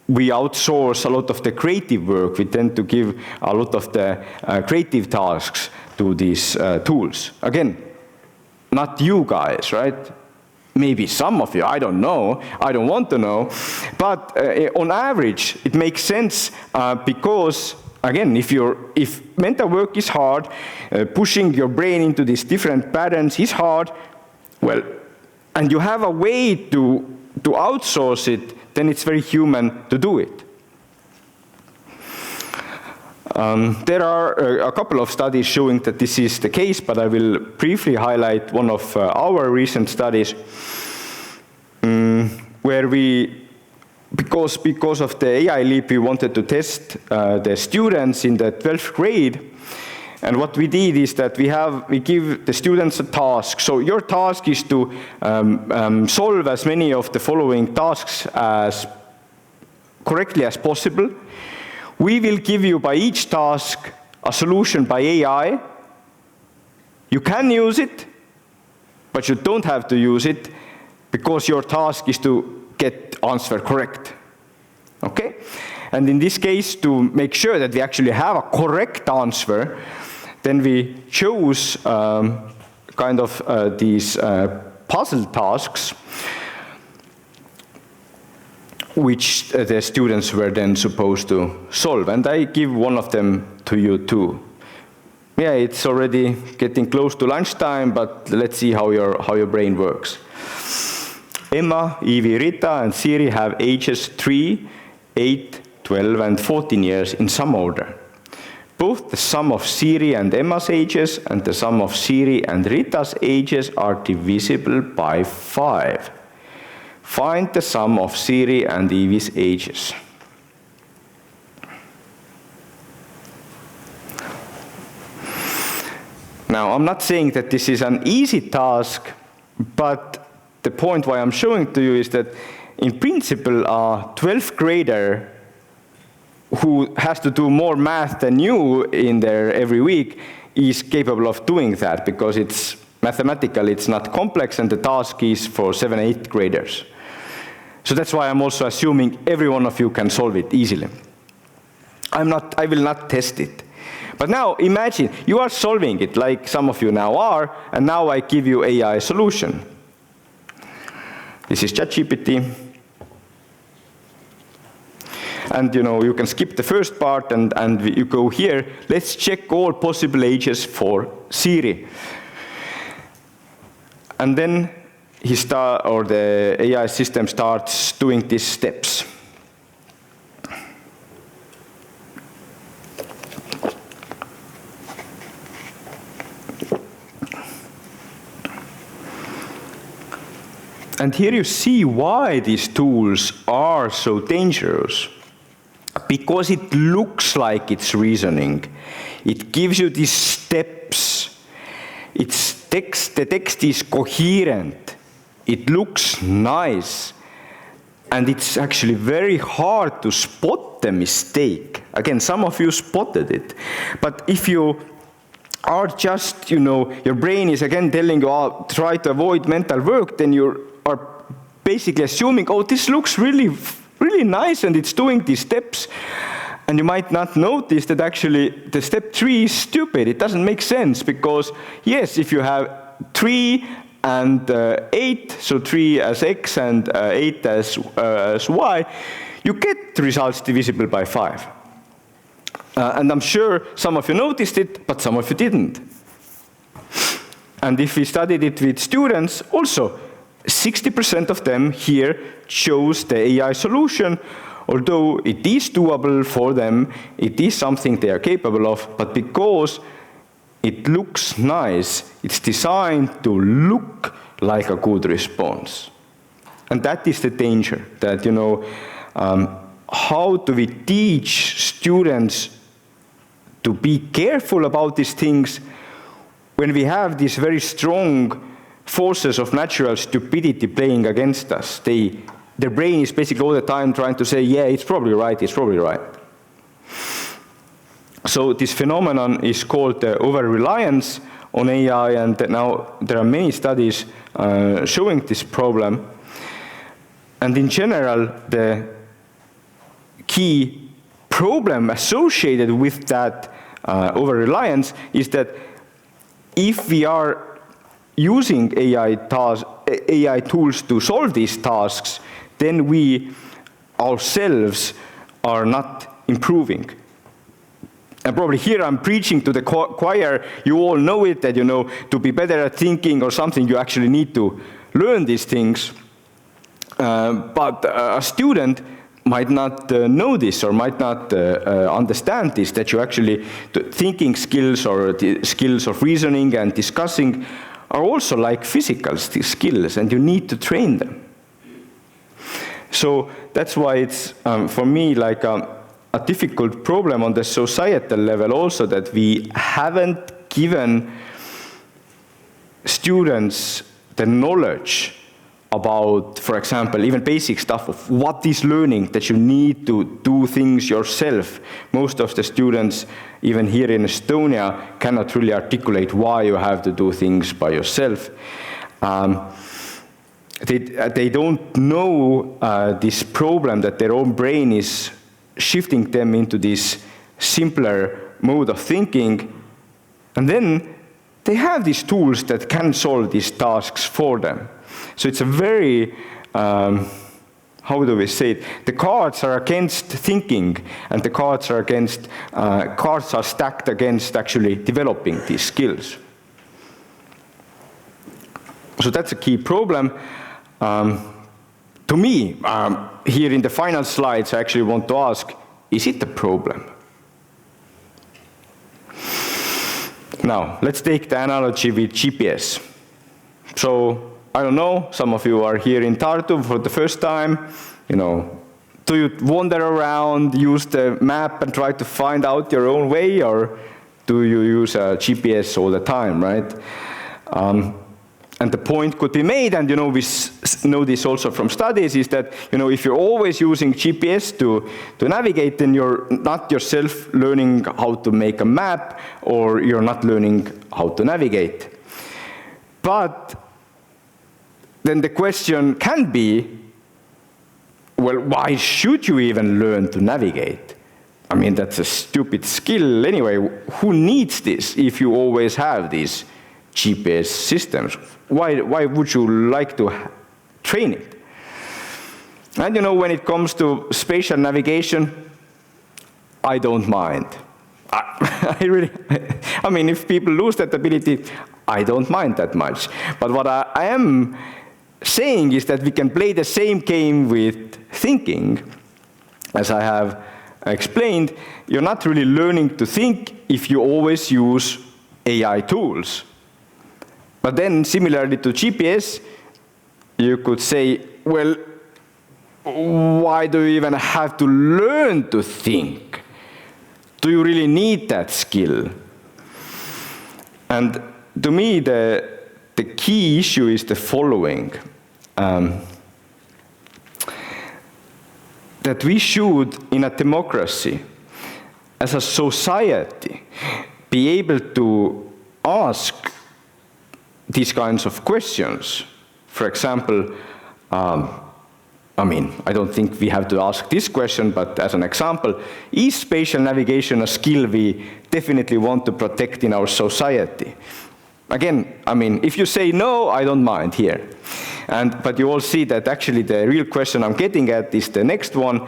we outsource a lot of the creative work. We tend to give a lot of the creative tasks to these tools. Again, not you guys, right? Maybe some of you, I don't know, I don't want to know. But on average, it makes sense because, again, if mental work is hard, pushing your brain into these different patterns is hard, well, and you have a way to outsource it, then it's very human to do it. There are a couple of studies showing that this is the case, but I will briefly highlight one of our recent studies where because of the AI leap, we wanted to test the students in the 12th grade. And what we did is that we give the students a task. So your task is to solve as many of the following tasks as correctly as possible. We will give you by each task a solution by AI. You can use it, but you don't have to use it because your task is to get answer correct. Okay? And in this case, to make sure that we actually have a correct answer, then we chose kind of these puzzle tasks which the students were then supposed to solve. And I give one of them to you too. Yeah, it's already getting close to lunchtime, but let's see how your brain works. Emma, Evie, Rita, and Siri have ages 3, 8, 12, and 14 years in some order. Both the sum of Siri and Emma's ages and the sum of Siri and Rita's ages are divisible by 5. Find the sum of Siri and Evie's ages. Now, I'm not saying that this is an easy task, but the point why I'm showing to you is that in principle, a 12th grader who has to do more math than you in there every week is capable of doing that because it's mathematical, it's not complex, and the task is for 7th and 8th graders. So that's why I'm also assuming every one of you can solve it easily. I will not test it. But now imagine you are solving it like some of you now are, and now I give you AI solution. This is ChatGPT. And you can skip the first part and you go here. Let's check all possible ages for Siri. And then the AI system starts doing these steps. And here you see why these tools are so dangerous. Because it looks like it's reasoning. It gives you these steps. The text is coherent. It looks nice. And it's actually very hard to spot the mistake. Again, some of you spotted it. But if you are just, your brain is again telling you, oh, try to avoid mental work, then you are basically assuming, oh, this looks really nice and it's doing these steps. And you might not notice that actually the step 3 is stupid. It doesn't make sense because, yes, if you have 3 and 8, so 3 as x and 8 as y, you get the results divisible by 5. And I'm sure some of you noticed it, but some of you didn't. And if we studied it with students, also 60% of them here chose the AI solution, although it is doable for them, it is something they are capable of, but because it looks nice, it's designed to look like a good response. And that is the danger, that, how do we teach students to be careful about these things when we have these very strong forces of natural stupidity playing against us? Their brain is basically all the time trying to say, yeah, it's probably right, it's probably right. So this phenomenon is called over-reliance on AI, and now there are many studies showing this problem. And in general, the key problem associated with that over-reliance is that if we are using AI tools to solve these tasks, then we ourselves are not improving. And probably here I'm preaching to the choir. You all know it, that to be better at thinking or something, you actually need to learn these things. But a student might not know this or might not understand this, that you actually, thinking skills or the skills of reasoning and discussing are also like physical skills, and you need to train them. So that's why it's, for me, like a difficult problem on the societal level also, that we haven't given students the knowledge about, for example, even basic stuff of what is learning, that you need to do things yourself. Most of the students, even here in Estonia, cannot really articulate why you have to do things by yourself. They don't know this problem that their own brain is shifting them into this simpler mode of thinking, and then they have these tools that can solve these tasks for them. So it's a very, how do we say it? The cards are against thinking, and the cards are against, cards are stacked against actually developing these skills. So that's a key problem. To me, here in the final slides, I actually want to ask, is it a problem? Now, let's take the analogy with GPS. So, I don't know, some of you are here in Tartu for the first time. You know, do you wander around, use the map and try to find out your own way, or do you use a GPS all the time, right? And the point could be made, and you know, we know this also from studies, is that, you know, if you're always using GPS to navigate, then you're not yourself learning how to make a map, or you're not learning how to navigate. But then the question can be, well, why should you even learn to navigate? I mean, that's a stupid skill anyway. Who needs this if you always have these GPS systems? Why would you like to train it? And you know, when it comes to spatial navigation, I don't mind. I mean, if people lose that ability, I don't mind that much. But what I am saying is that we can play the same game with thinking. As I have explained, you're not really learning to think if you always use AI tools. But then, similarly to GPS, you could say, well, why do you even have to learn to think? Do you really need that skill? And to me, the key issue is the following. That we should, in a democracy, as a society, be able to ask these kinds of questions. For example, I mean, I don't think we have to ask this question, but as an example, is spatial navigation a skill we definitely want to protect in our society? Again, I mean, if you say no, I don't mind here. But you all see that actually the real question I'm getting at is the next one.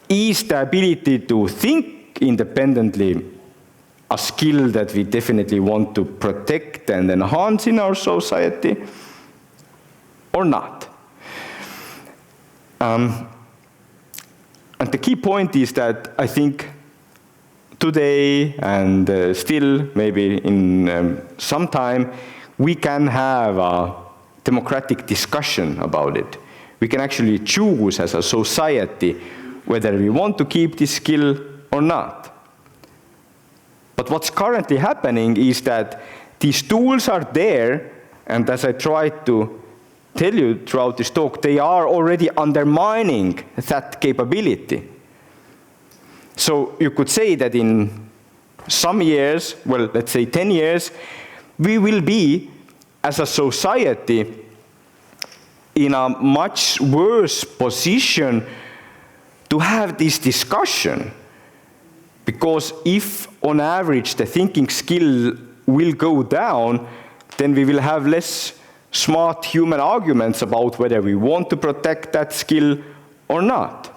Is the ability to think independently a skill that we definitely want to protect and enhance in our society, or not? And the key point is that I think today and still maybe in some time, we can have a democratic discussion about it. We can actually choose as a society whether we want to keep this skill or not. But what's currently happening is that these tools are there, and as I tried to tell you throughout this talk, they are already undermining that capability. So you could say that in some years, well, let's say 10 years, we will be, as a society, in a much worse position to have this discussion. Because if, on average, the thinking skill will go down, then we will have less smart human arguments about whether we want to protect that skill or not.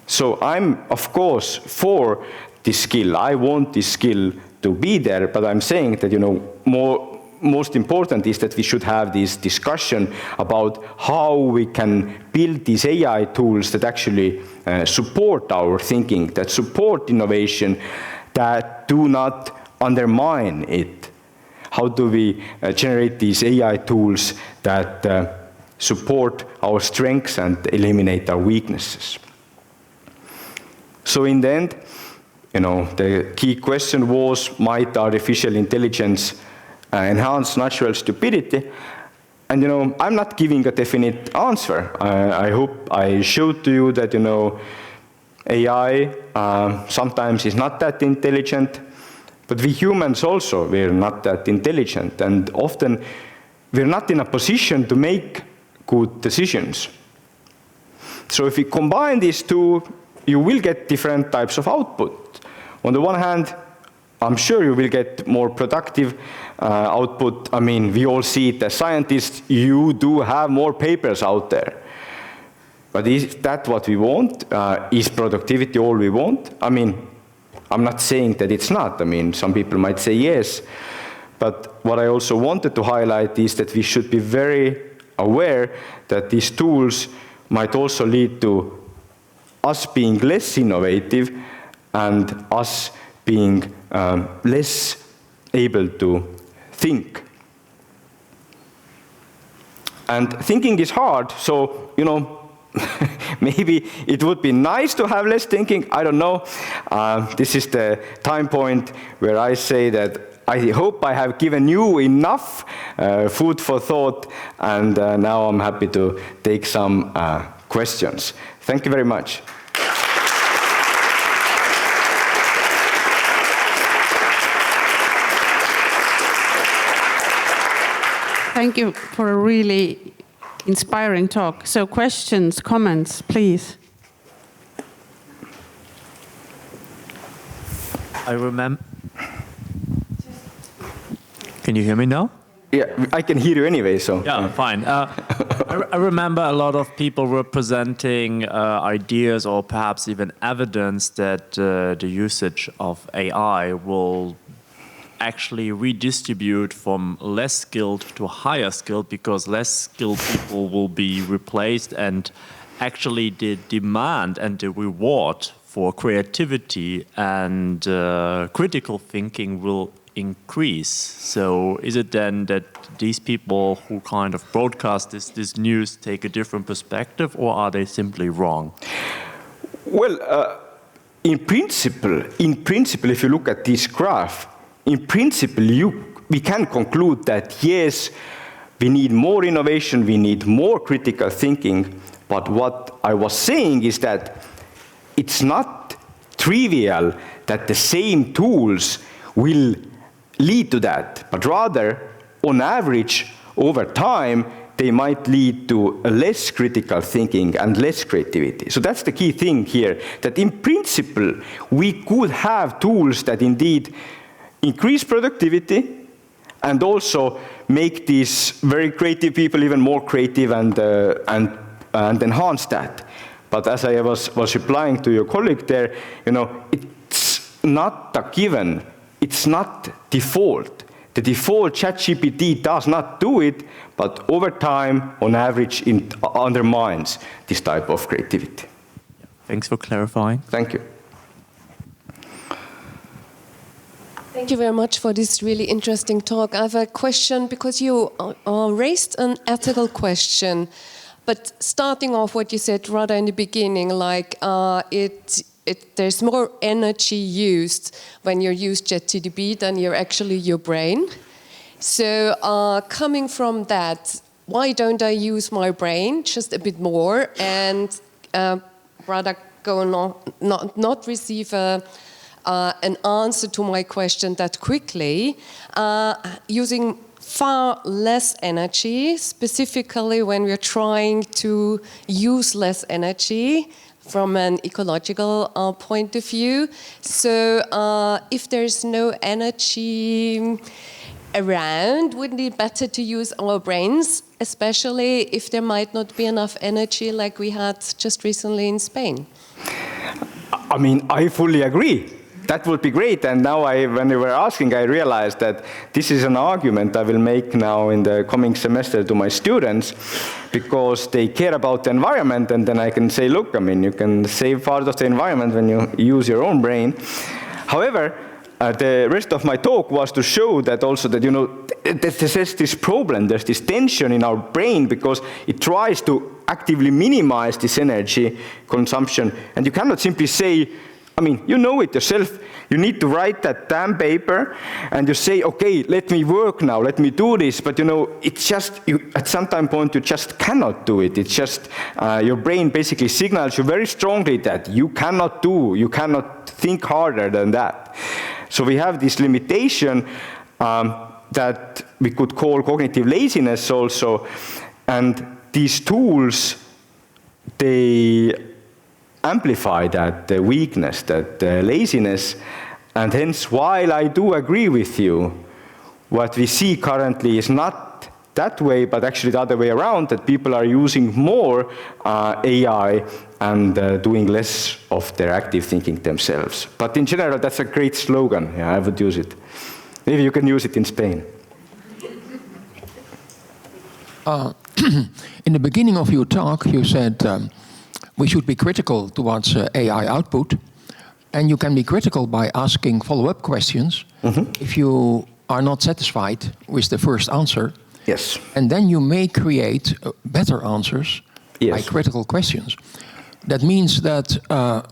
So I'm, of course, for this skill. I want this skill to be there, but I'm saying that, you know, most important is that we should have this discussion about how we can build these AI tools that actually support our thinking, that support innovation, that do not undermine it. How do we generate these AI tools that support our strengths and eliminate our weaknesses? So in the end, the key question was, might artificial intelligence enhance natural stupidity? And I'm not giving a definite answer. I hope I showed to you that AI sometimes is not that intelligent, but we humans also, we're not that intelligent, and often we're not in a position to make good decisions. So if you combine these two, you will get different types of output. On the one hand, I'm sure you will get more productive output. I mean, we all see it as scientists, you do have more papers out there. But is that what we want? Is productivity all we want? I mean, I'm not saying that it's not. I mean, some people might say yes. But what I also wanted to highlight is that we should be very aware that these tools might also lead to us being less innovative and us being less able to think. And thinking is hard, so, maybe it would be nice to have less thinking, I don't know. This is the time point where I say that I hope I have given you enough food for thought, and now I'm happy to take some questions. Thank you very much. Thank you for a really inspiring talk. So questions, comments, please. I remember. Can you hear me now? Yeah, I can hear you anyway, so. Yeah, fine. I remember a lot of people were presenting ideas or perhaps even evidence that the usage of AI will actually redistribute from less skilled to higher skilled, because less skilled people will be replaced, and actually the demand and the reward for creativity and critical thinking will increase. So is it then that these people who kind of broadcast this news take a different perspective, or are they simply wrong? Well, in principle, if you look at this graph, in principle, we can conclude that yes, we need more innovation, we need more critical thinking, but what I was saying is that it's not trivial that the same tools will lead to that, but rather, on average, over time, they might lead to a less critical thinking and less creativity. So that's the key thing here, that in principle, we could have tools that indeed increase productivity and also make these very creative people even more creative and enhance that. But as I was replying to your colleague there, it's not a given. It's not default. The default ChatGPT does not do it, but over time, on average, it undermines this type of creativity. Thanks for clarifying. Thank you. Thank you very much for this really interesting talk. I have a question, because you raised an ethical question, but starting off what you said rather in the beginning, like there's more energy used when you use ChatGPT than your brain. So coming from that, why don't I use my brain just a bit more and rather not receive an answer to my question that quickly, using far less energy, specifically when we're trying to use less energy from an ecological point of view. So if there's no energy around, wouldn't it be better to use our brains, especially if there might not be enough energy like we had just recently in Spain? I mean, I fully agree. that would be great. And now when you were asking, I realized that this is an argument I will make now in the coming semester to my students, because they care about the environment, and then I can say, look, I mean, you can save part of the environment when you use your own brain. However, the rest of my talk was to show that also that, there's this problem, there's this tension in our brain, because it tries to actively minimize this energy consumption. And you cannot simply say, I mean, you know it yourself, you need to write that damn paper, and you say, okay, let me work now, let me do this, but it's just, at some time point, you just cannot do it. It's just, your brain basically signals you very strongly that you cannot think harder than that. So we have this limitation that we could call cognitive laziness also, and these tools, they amplify that weakness, that laziness, and hence, while I do agree with you, what we see currently is not that way, but actually the other way around, that people are using more AI and doing less of their active thinking themselves. But in general, that's a great slogan. Yeah, I would use it. Maybe you can use it in Spain. In the beginning of your talk, you said we should be critical towards AI output, and you can be critical by asking follow-up questions if you are not satisfied with the first answer. Yes. And then you may create better answers by critical questions. That means that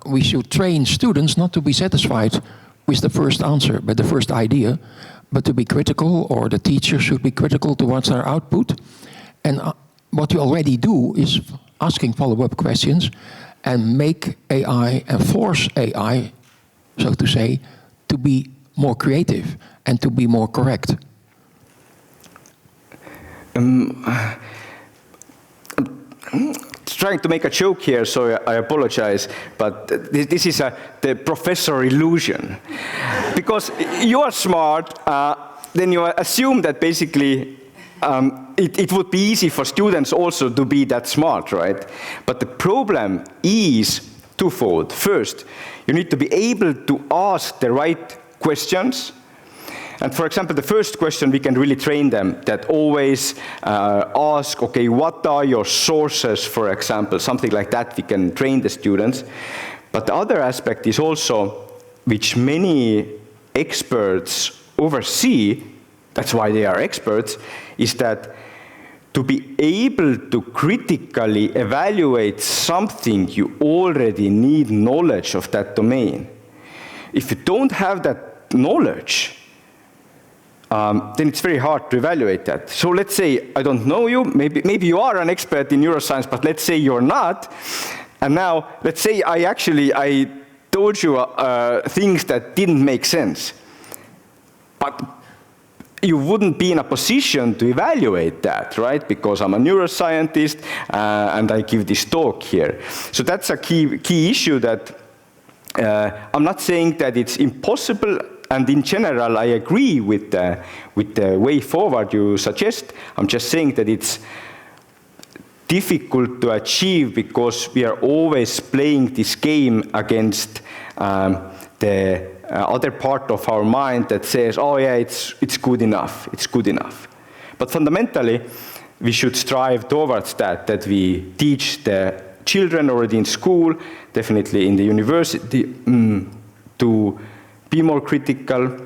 we should train students not to be satisfied with the first answer, but the first idea, but to be critical, or the teacher should be critical towards their output. And what you already do is asking follow-up questions and make AI and force AI, so to say, to be more creative and to be more correct. Trying to make a joke here, so I apologize, but this is the professor illusion. Because you are smart, then you assume that basically it would be easy for students also to be that smart, right? But the problem is twofold. First, you need to be able to ask the right questions. And for example, the first question, we can really train them that always ask, okay, what are your sources, for example, something like that, we can train the students. But the other aspect is also, which many experts oversee, that's why they are experts, is that to be able to critically evaluate something, you already need knowledge of that domain. If you don't have that knowledge, then it's very hard to evaluate that. So let's say, I don't know you, maybe you are an expert in neuroscience, but let's say you're not. And now, let's say I told you things that didn't make sense. But you wouldn't be in a position to evaluate that, right? Because I'm a neuroscientist and I give this talk here. So that's a key issue that I'm not saying that it's impossible. And in general, I agree with the way forward you suggest. I'm just saying that it's difficult to achieve because we are always playing this game against the other part of our mind that says, oh yeah, it's good enough, it's good enough. But fundamentally, we should strive towards that we teach the children already in school, definitely in the university, to be more critical,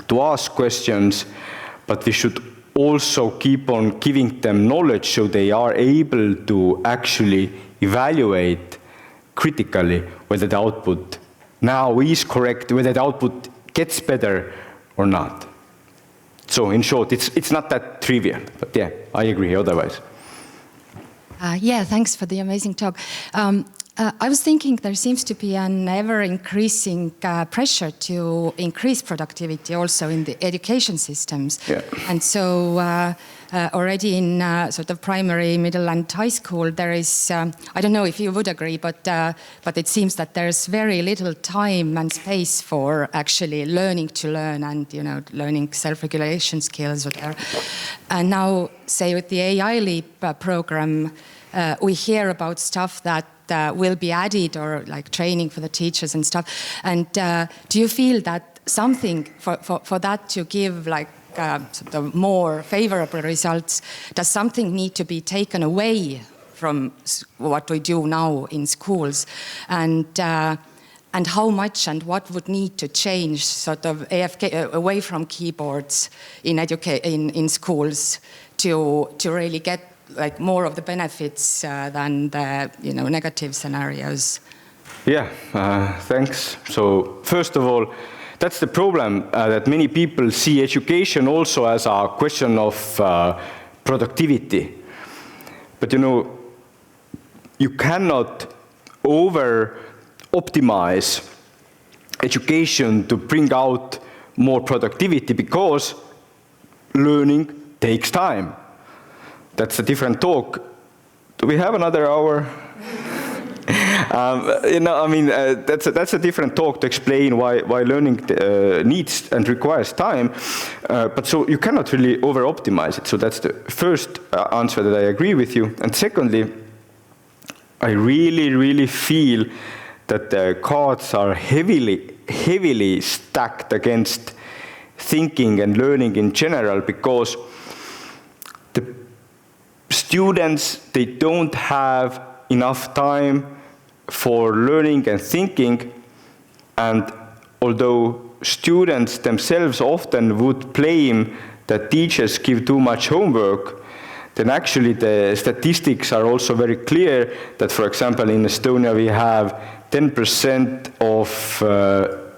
to ask questions, but we should also keep on giving them knowledge so they are able to actually evaluate critically whether the output now is correct, whether the output gets better or not. So in short, it's not that trivial, but yeah, I agree otherwise. Yeah, thanks for the amazing talk. I was thinking there seems to be an ever-increasing pressure to increase productivity also in the education systems. Yeah. And so already in sort of primary, middle and high school, there is, I don't know if you would agree, but it seems that there's very little time and space for actually learning to learn and, learning self-regulation skills, whatever. And now, say with the AI Leap program, we hear about stuff that will be added, or like training for the teachers and stuff. And do you feel that something for that to give like sort of more favorable results, does something need to be taken away from what we do now in schools? And how much and what would need to change sort of AFK away from keyboards in schools to really get like more of the benefits than the negative scenarios? Yeah, thanks. So first of all, that's the problem that many people see education also as a question of productivity. But you cannot optimize education to bring out more productivity, because learning takes time. That's a different talk. Do we have another hour? That's a different talk to explain why learning needs and requires time. But so you cannot really over-optimize it. So that's the first answer that I agree with you. And secondly, I really, really feel that the cards are heavily stacked against thinking and learning in general, because the students, they don't have enough time for learning and thinking. And although students themselves often would blame that teachers give too much homework, then actually the statistics are also very clear that, for example, in Estonia we have 10% of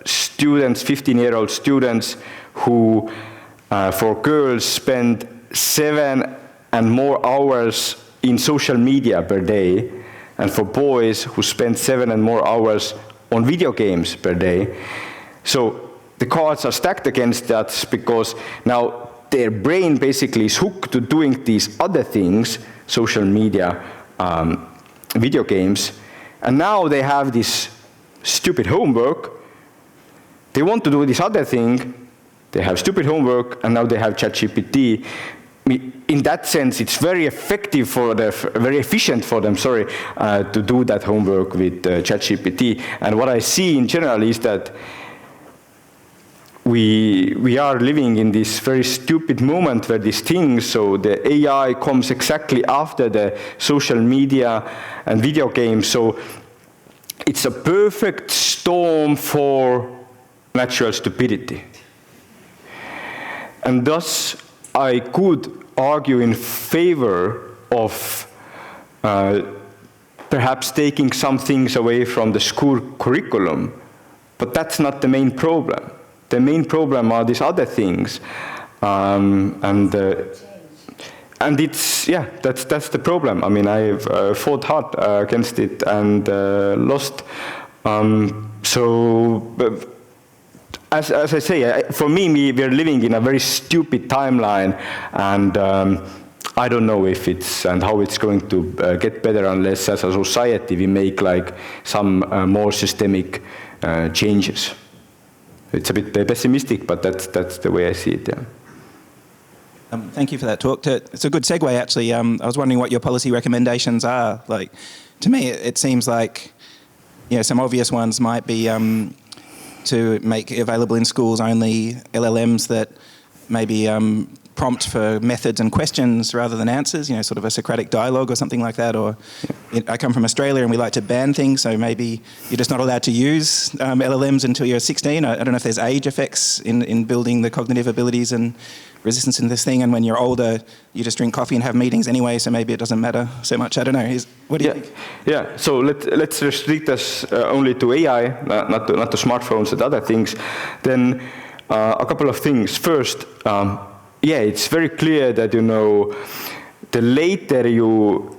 students, 15-year-old students, who, for girls, spend 7 and more hours in social media per day, and for boys who spend 7 and more hours on video games per day. So the cards are stacked against that, because now their brain basically is hooked to doing these other things, social media, video games, and now they have this stupid homework. They want to do this other thing, they have stupid homework, and now they have ChatGPT. In that sense, it's very effective for them, very efficient for them, to do that homework with ChatGPT. And what I see in general is that we are living in this very stupid moment where these things, so the AI comes exactly after the social media and video games. So it's a perfect storm for natural stupidity. And thus, I could argue in favor of perhaps taking some things away from the school curriculum, but that's not the main problem. The main problem are these other things, and it's, yeah, that's the problem. I mean, I've fought hard against it and lost. As I say, for me, we're living in a very stupid timeline, and I don't know if it's and how it's going to get better unless, as a society, we make like some more systemic changes. It's a bit pessimistic, but that's the way I see it. Yeah. Thank you for that talk. It's a good segue, actually. I was wondering what your policy recommendations are. Like, to me, it seems like, some obvious ones might be to make available in schools only LLMs that maybe prompt for methods and questions rather than answers, sort of a Socratic dialogue or something like that. Or I come from Australia and we like to ban things, so maybe you're just not allowed to use LLMs until you're 16. I don't know if there's age effects in building the cognitive abilities and resistance in this thing, and when you're older, you just drink coffee and have meetings anyway, so maybe it doesn't matter so much. I don't know. What do you think? Yeah, so let's restrict us only to AI, not to smartphones and other things. Then a couple of things. First, it's very clear that, the later you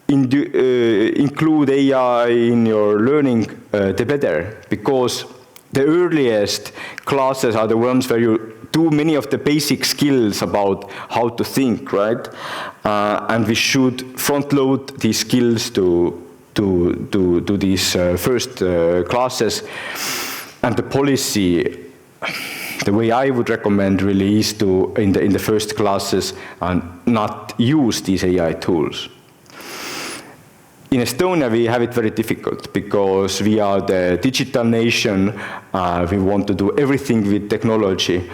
include AI in your learning, the better, because the earliest classes are the ones where you do many of the basic skills about how to think, right? And we should front load these skills to these first classes. And the policy, the way I would recommend really is to, in the first classes, not use these AI tools. in Estonia, we have it very difficult because we are the digital nation. We want to do everything with technology.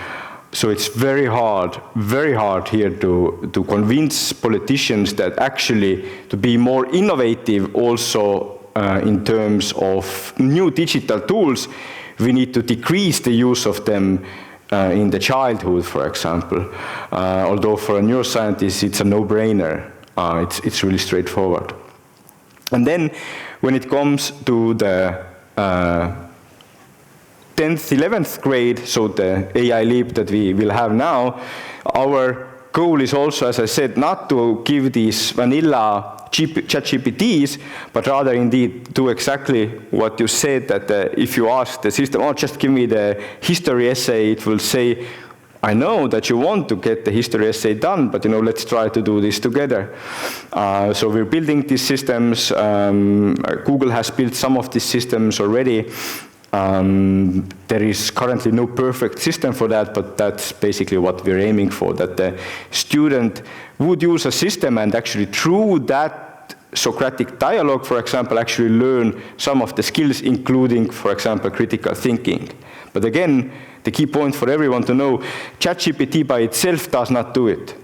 So it's very hard here to convince politicians that actually to be more innovative also in terms of new digital tools, we need to decrease the use of them in the childhood, for example. Although for a neuroscientist, it's a no-brainer. It's really straightforward. And then when it comes to the 10th, 11th grade, so the AI leap that we will have now, our goal is also, as I said, not to give these vanilla ChatGPTs, but rather indeed do exactly what you said, that if you ask the system, oh, just give me the history essay, it will say, I know that you want to get the history essay done, but let's try to do this together. So we're building these systems. Google has built some of these systems already. There is currently no perfect system for that, but that's basically what we're aiming for, that the student would use a system and actually through that Socratic dialogue, for example, actually learn some of the skills, including, for example, critical thinking. But again, the key point for everyone to know, ChatGPT by itself does not do it.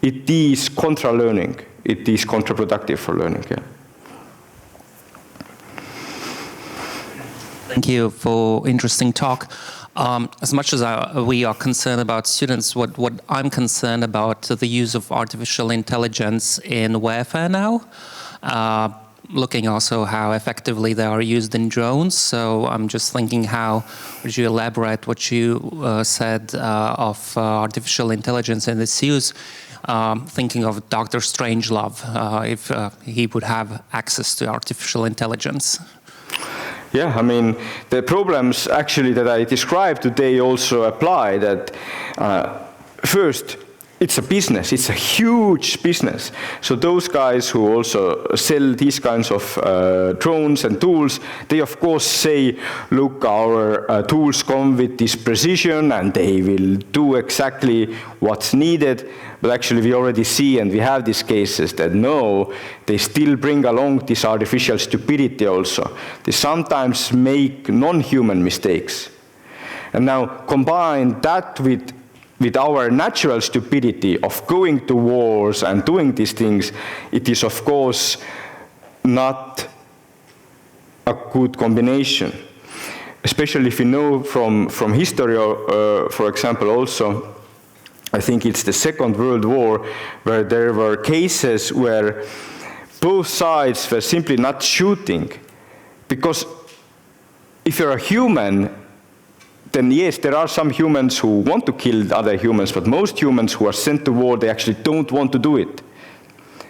It is contra-learning. It is counterproductive for learning, yeah. Thank you for interesting talk. As much as we are concerned about students, what I'm concerned about the use of artificial intelligence in warfare now. Looking also how effectively they are used in drones. So I'm just thinking, how would you elaborate what you said of artificial intelligence and its use? Thinking of Dr. Strangelove, if he would have access to artificial intelligence. Yeah, I mean, the problems actually that I described today also apply that first, it's a business, it's a huge business. So those guys who also sell these kinds of drones and tools, they of course say, look, our tools come with this precision and they will do exactly what's needed. But actually we already see, and we have these cases, that no, they still bring along this artificial stupidity also. They sometimes make non-human mistakes. And now combine that with our natural stupidity of going to wars and doing these things, it is of course not a good combination. Especially if you know from history, for example, also, I think it's the Second World War, where there were cases where both sides were simply not shooting. Because if you're a human, then yes, there are some humans who want to kill other humans, but most humans who are sent to war, they actually don't want to do it.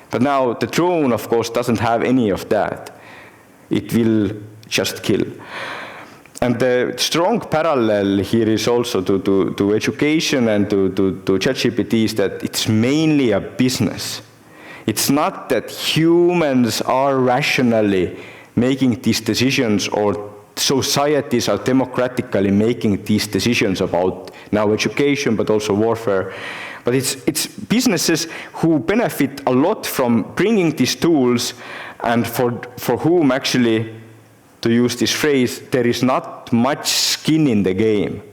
But now the drone, of course, doesn't have any of that. It will just kill. And the strong parallel here is also to education and to ChatGPT is that it's mainly a business. It's not that humans are rationally making these decisions or societies are democratically making these decisions about now education, but also warfare. But it's businesses who benefit a lot from bringing these tools, and for whom actually, to use this phrase, there is not much skin in the game.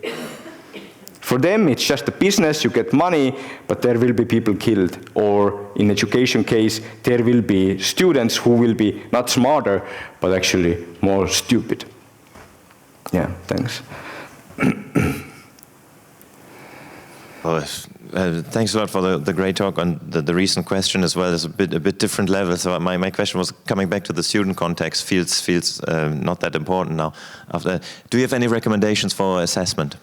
For them, it's just a business, you get money, but there will be people killed. Or in education case, there will be students who will be not smarter, but actually more stupid. Yeah, thanks. Well, thanks a lot for the great talk on the recent question as well. It's a bit different level. So my question was coming back to the student context. Feels not that important now. Do you have any recommendations for assessment?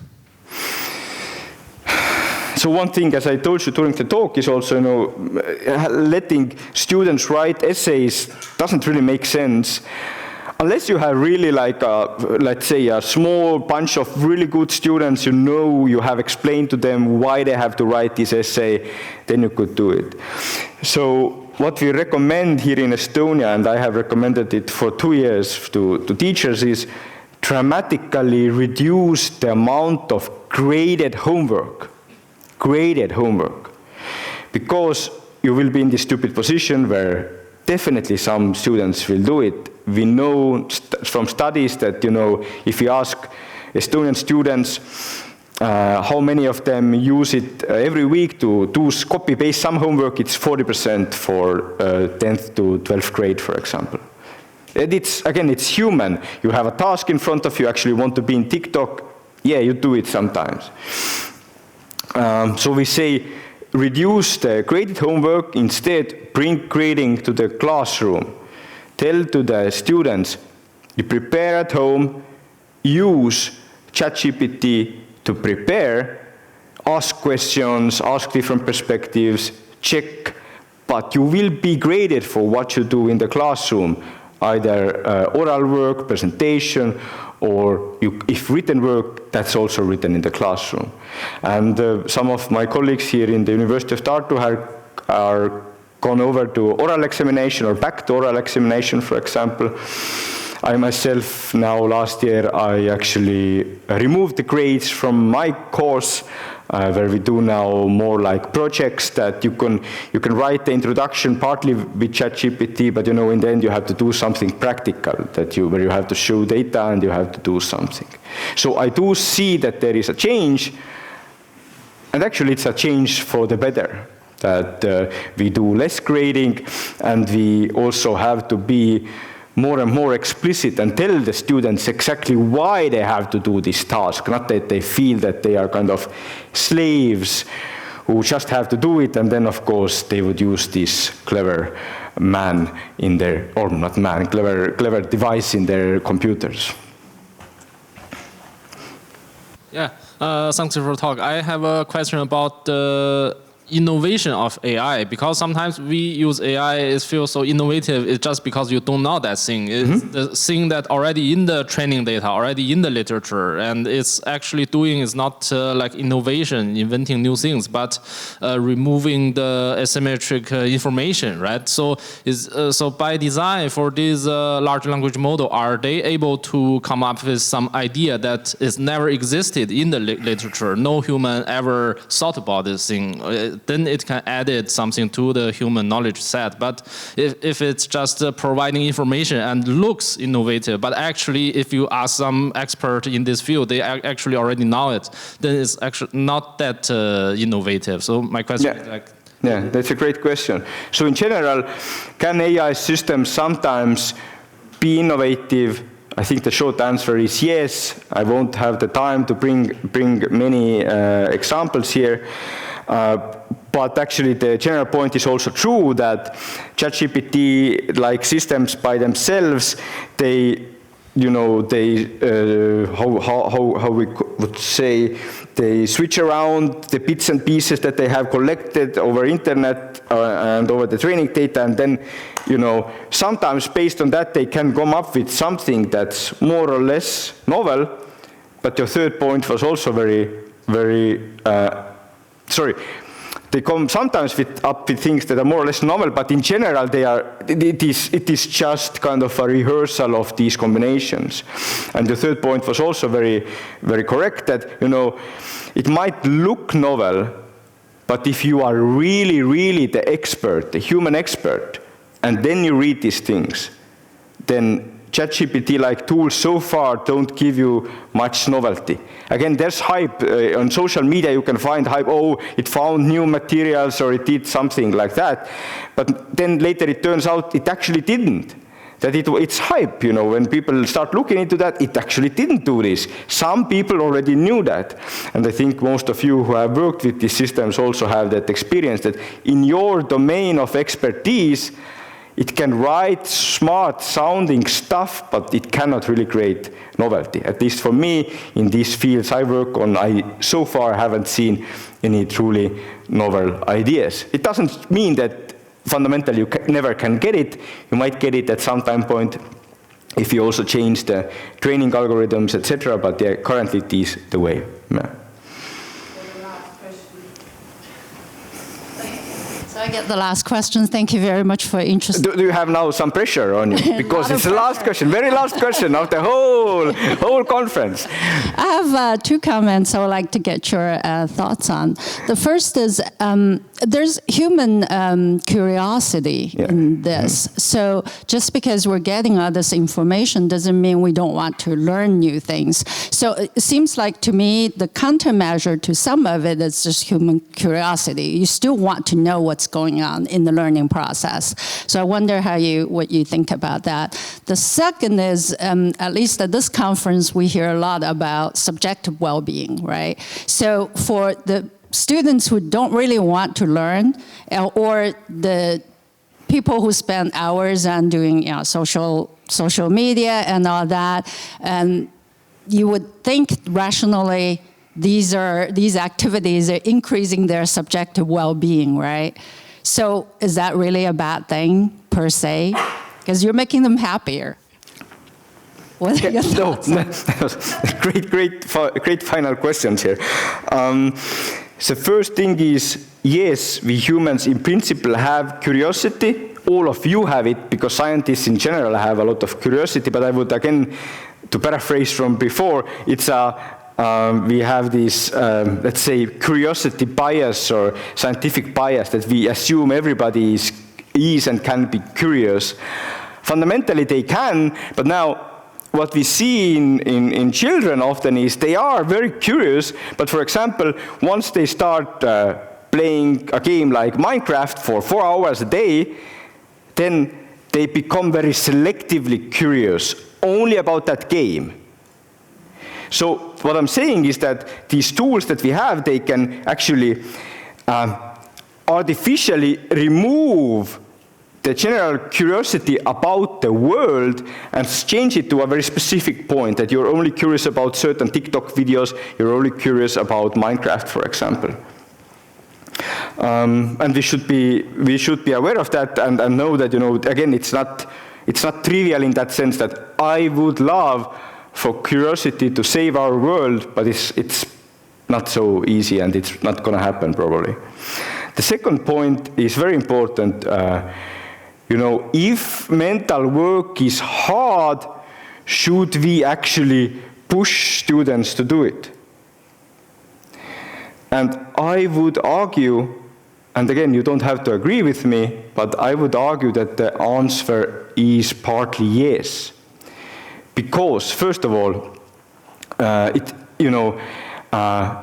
So one thing, as I told you during the talk, is also, letting students write essays doesn't really make sense. Unless you have really like, let's say, a small bunch of really good students, you have explained to them why they have to write this essay, then you could do it. So what we recommend here in Estonia, and I have recommended it for 2 years to teachers, is dramatically reduce the amount of graded homework. Graded homework. Because you will be in this stupid position where definitely some students will do it. We know from studies that, if you ask Estonian students how many of them use it every week to copy-paste some homework, it's 40% for 10th to 12th grade, for example. And it's human. You have a task in front of you, actually want to be in TikTok, yeah, you do it sometimes. So we say, reduce the graded homework, instead bring grading to the classroom. Tell to the students, you prepare at home, use ChatGPT to prepare, ask questions, ask different perspectives, check, but you will be graded for what you do in the classroom, either oral work, presentation, or if written work, that's also written in the classroom. And some of my colleagues here in the University of Tartu are gone over to oral examination or back to oral examination, for example. I myself, now last year, I actually removed the grades from my course, where we do now more like projects that you can write the introduction partly with ChatGPT, but in the end you have to do something practical where you have to show data and you have to do something. So I do see that there is a change, and actually it's a change for the better, that we do less grading, and we also have to be more and more explicit and tell the students exactly why they have to do this task, not that they feel that they are kind of slaves who just have to do it, and then of course they would use this clever man in their, or not man, clever device in their computers. Yeah, thanks for the talk. I have a question about the innovation of AI, because sometimes we use AI, it feels so innovative, it's just because you don't know that thing. It's the thing that already in the training data, already in the literature, and it's actually doing is not like innovation, inventing new things, but removing the asymmetric information, right? So by design for this large language model, are they able to come up with some idea that is never existed in the literature? No human ever thought about this thing. Then it can add something to the human knowledge set. But if it's just providing information and looks innovative, but actually if you ask some expert in this field, they actually already know it, then it's actually not that innovative. So my question is like... Yeah, that's a great question. So in general, can AI systems sometimes be innovative? I think the short answer is yes. I won't have the time to bring many examples here. But actually the general point is also true that ChatGPT-like systems by themselves, they how we would say, they switch around the bits and pieces that they have collected over internet and over the training data, and then, sometimes based on that they can come up with something that's more or less novel. But your third point was also they come sometimes up with things that are more or less novel, but in general it is just kind of a rehearsal of these combinations. And the third point was also very, very correct, that it might look novel, but if you are really, really the expert, the human expert, and then you read these things, then ChatGPT-like tools so far don't give you much novelty. Again, there's hype. On social media you can find hype, oh, it found new materials or it did something like that. But then later it turns out it actually didn't. That it's hype, when people start looking into that, it actually didn't do this. Some people already knew that. And I think most of you who have worked with these systems also have that experience, that in your domain of expertise, it can write smart sounding stuff, but it cannot really create novelty. At least for me, in these fields I work on, I so far haven't seen any truly novel ideas. It doesn't mean that fundamentally you never can get it. You might get it at some time point if you also change the training algorithms, etc. But yeah, currently it is the way. Yeah. I get the last question. Thank you very much for interest. Do you have now some pressure on you? Because it's the last question, very last question of the whole conference. I have two comments I would like to get your thoughts on. The first is, there's human curiosity in this. So just because we're getting all this information doesn't mean we don't want to learn new things. So it seems like to me the countermeasure to some of it is just human curiosity. You still want to know what's going on in the learning process. So I wonder what you think about that. The second is, at least at this conference, we hear a lot about subjective well-being, right? So for the students who don't really want to learn, or the people who spend hours on doing social media and all that, and you would think rationally these activities are increasing their subjective well-being, right? So is that really a bad thing per se? Because you're making them happier. What are your thoughts? Great final questions here. The first thing is, yes, we humans in principle have curiosity. All of you have it, because scientists in general have a lot of curiosity. But I would, again, to paraphrase from before, it's we have this, let's say, curiosity bias or scientific bias that we assume everybody is and can be curious. Fundamentally, they can, but now, what we see in children often is they are very curious, but for example, once they start playing a game like Minecraft for 4 hours a day, then they become very selectively curious only about that game. So what I'm saying is that these tools that we have, they can actually artificially remove the general curiosity about the world and change it to a very specific point, that you're only curious about certain TikTok videos, you're only curious about Minecraft, for example. And we should be aware of that and know that, again, it's not trivial in that sense that I would love for curiosity to save our world, but it's not so easy and it's not going to happen probably. The second point is very important. If mental work is hard, should we actually push students to do it? And I would argue, and again, you don't have to agree with me, but I would argue that the answer is partly yes. Because, first of all,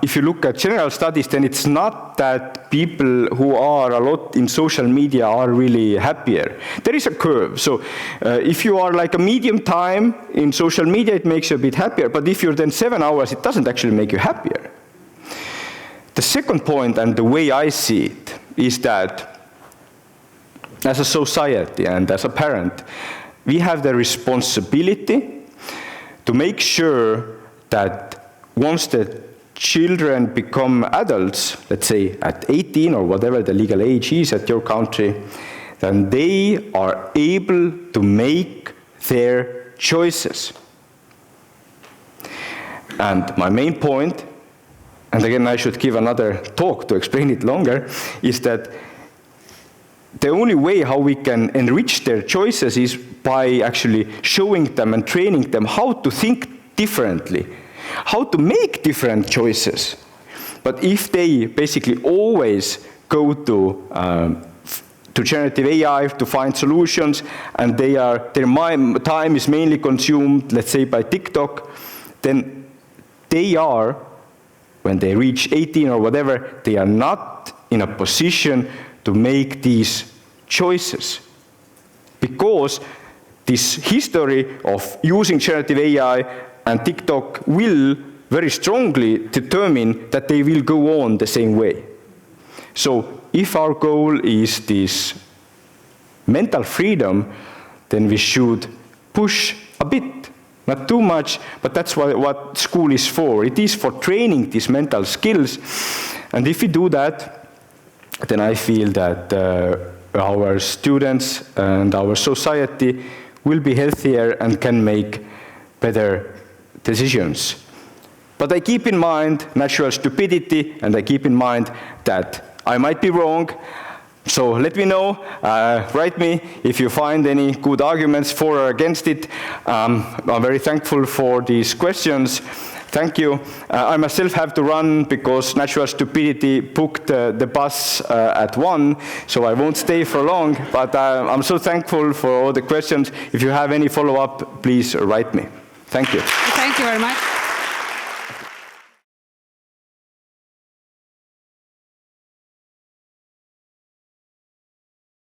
if you look at general studies, then it's not that people who are a lot in social media are really happier. There is a curve. So if you are like a medium time in social media, it makes you a bit happier. But if you're then 7 hours, it doesn't actually make you happier. The second point, and the way I see it, is that as a society and as a parent, we have the responsibility to make sure that once the children become adults, let's say at 18 or whatever the legal age is at your country, then they are able to make their choices. And my main point, and again I should give another talk to explain it longer, is that the only way how we can enrich their choices is by actually showing them and training them how to think differently, how to make different choices. But if they basically always go to generative AI to find solutions, and their time is mainly consumed, let's say, by TikTok, then they are, when they reach 18 or whatever, they are not in a position to make these choices. Because this history of using generative AI and TikTok will very strongly determine that they will go on the same way. So if our goal is this mental freedom, then we should push a bit, not too much, but that's what school is for. It is for training these mental skills. And if we do that, then I feel that our students and our society will be healthier and can make better decisions. But I keep in mind natural stupidity, and I keep in mind that I might be wrong. So let me know, write me if you find any good arguments for or against it. I'm very thankful for these questions, Thank you. I myself have to run because Natural Stupidity booked the bus at 1, so I won't stay for long, but I'm so thankful for all the questions. If you have any follow-up, please write me. Thank you. Thank you very much.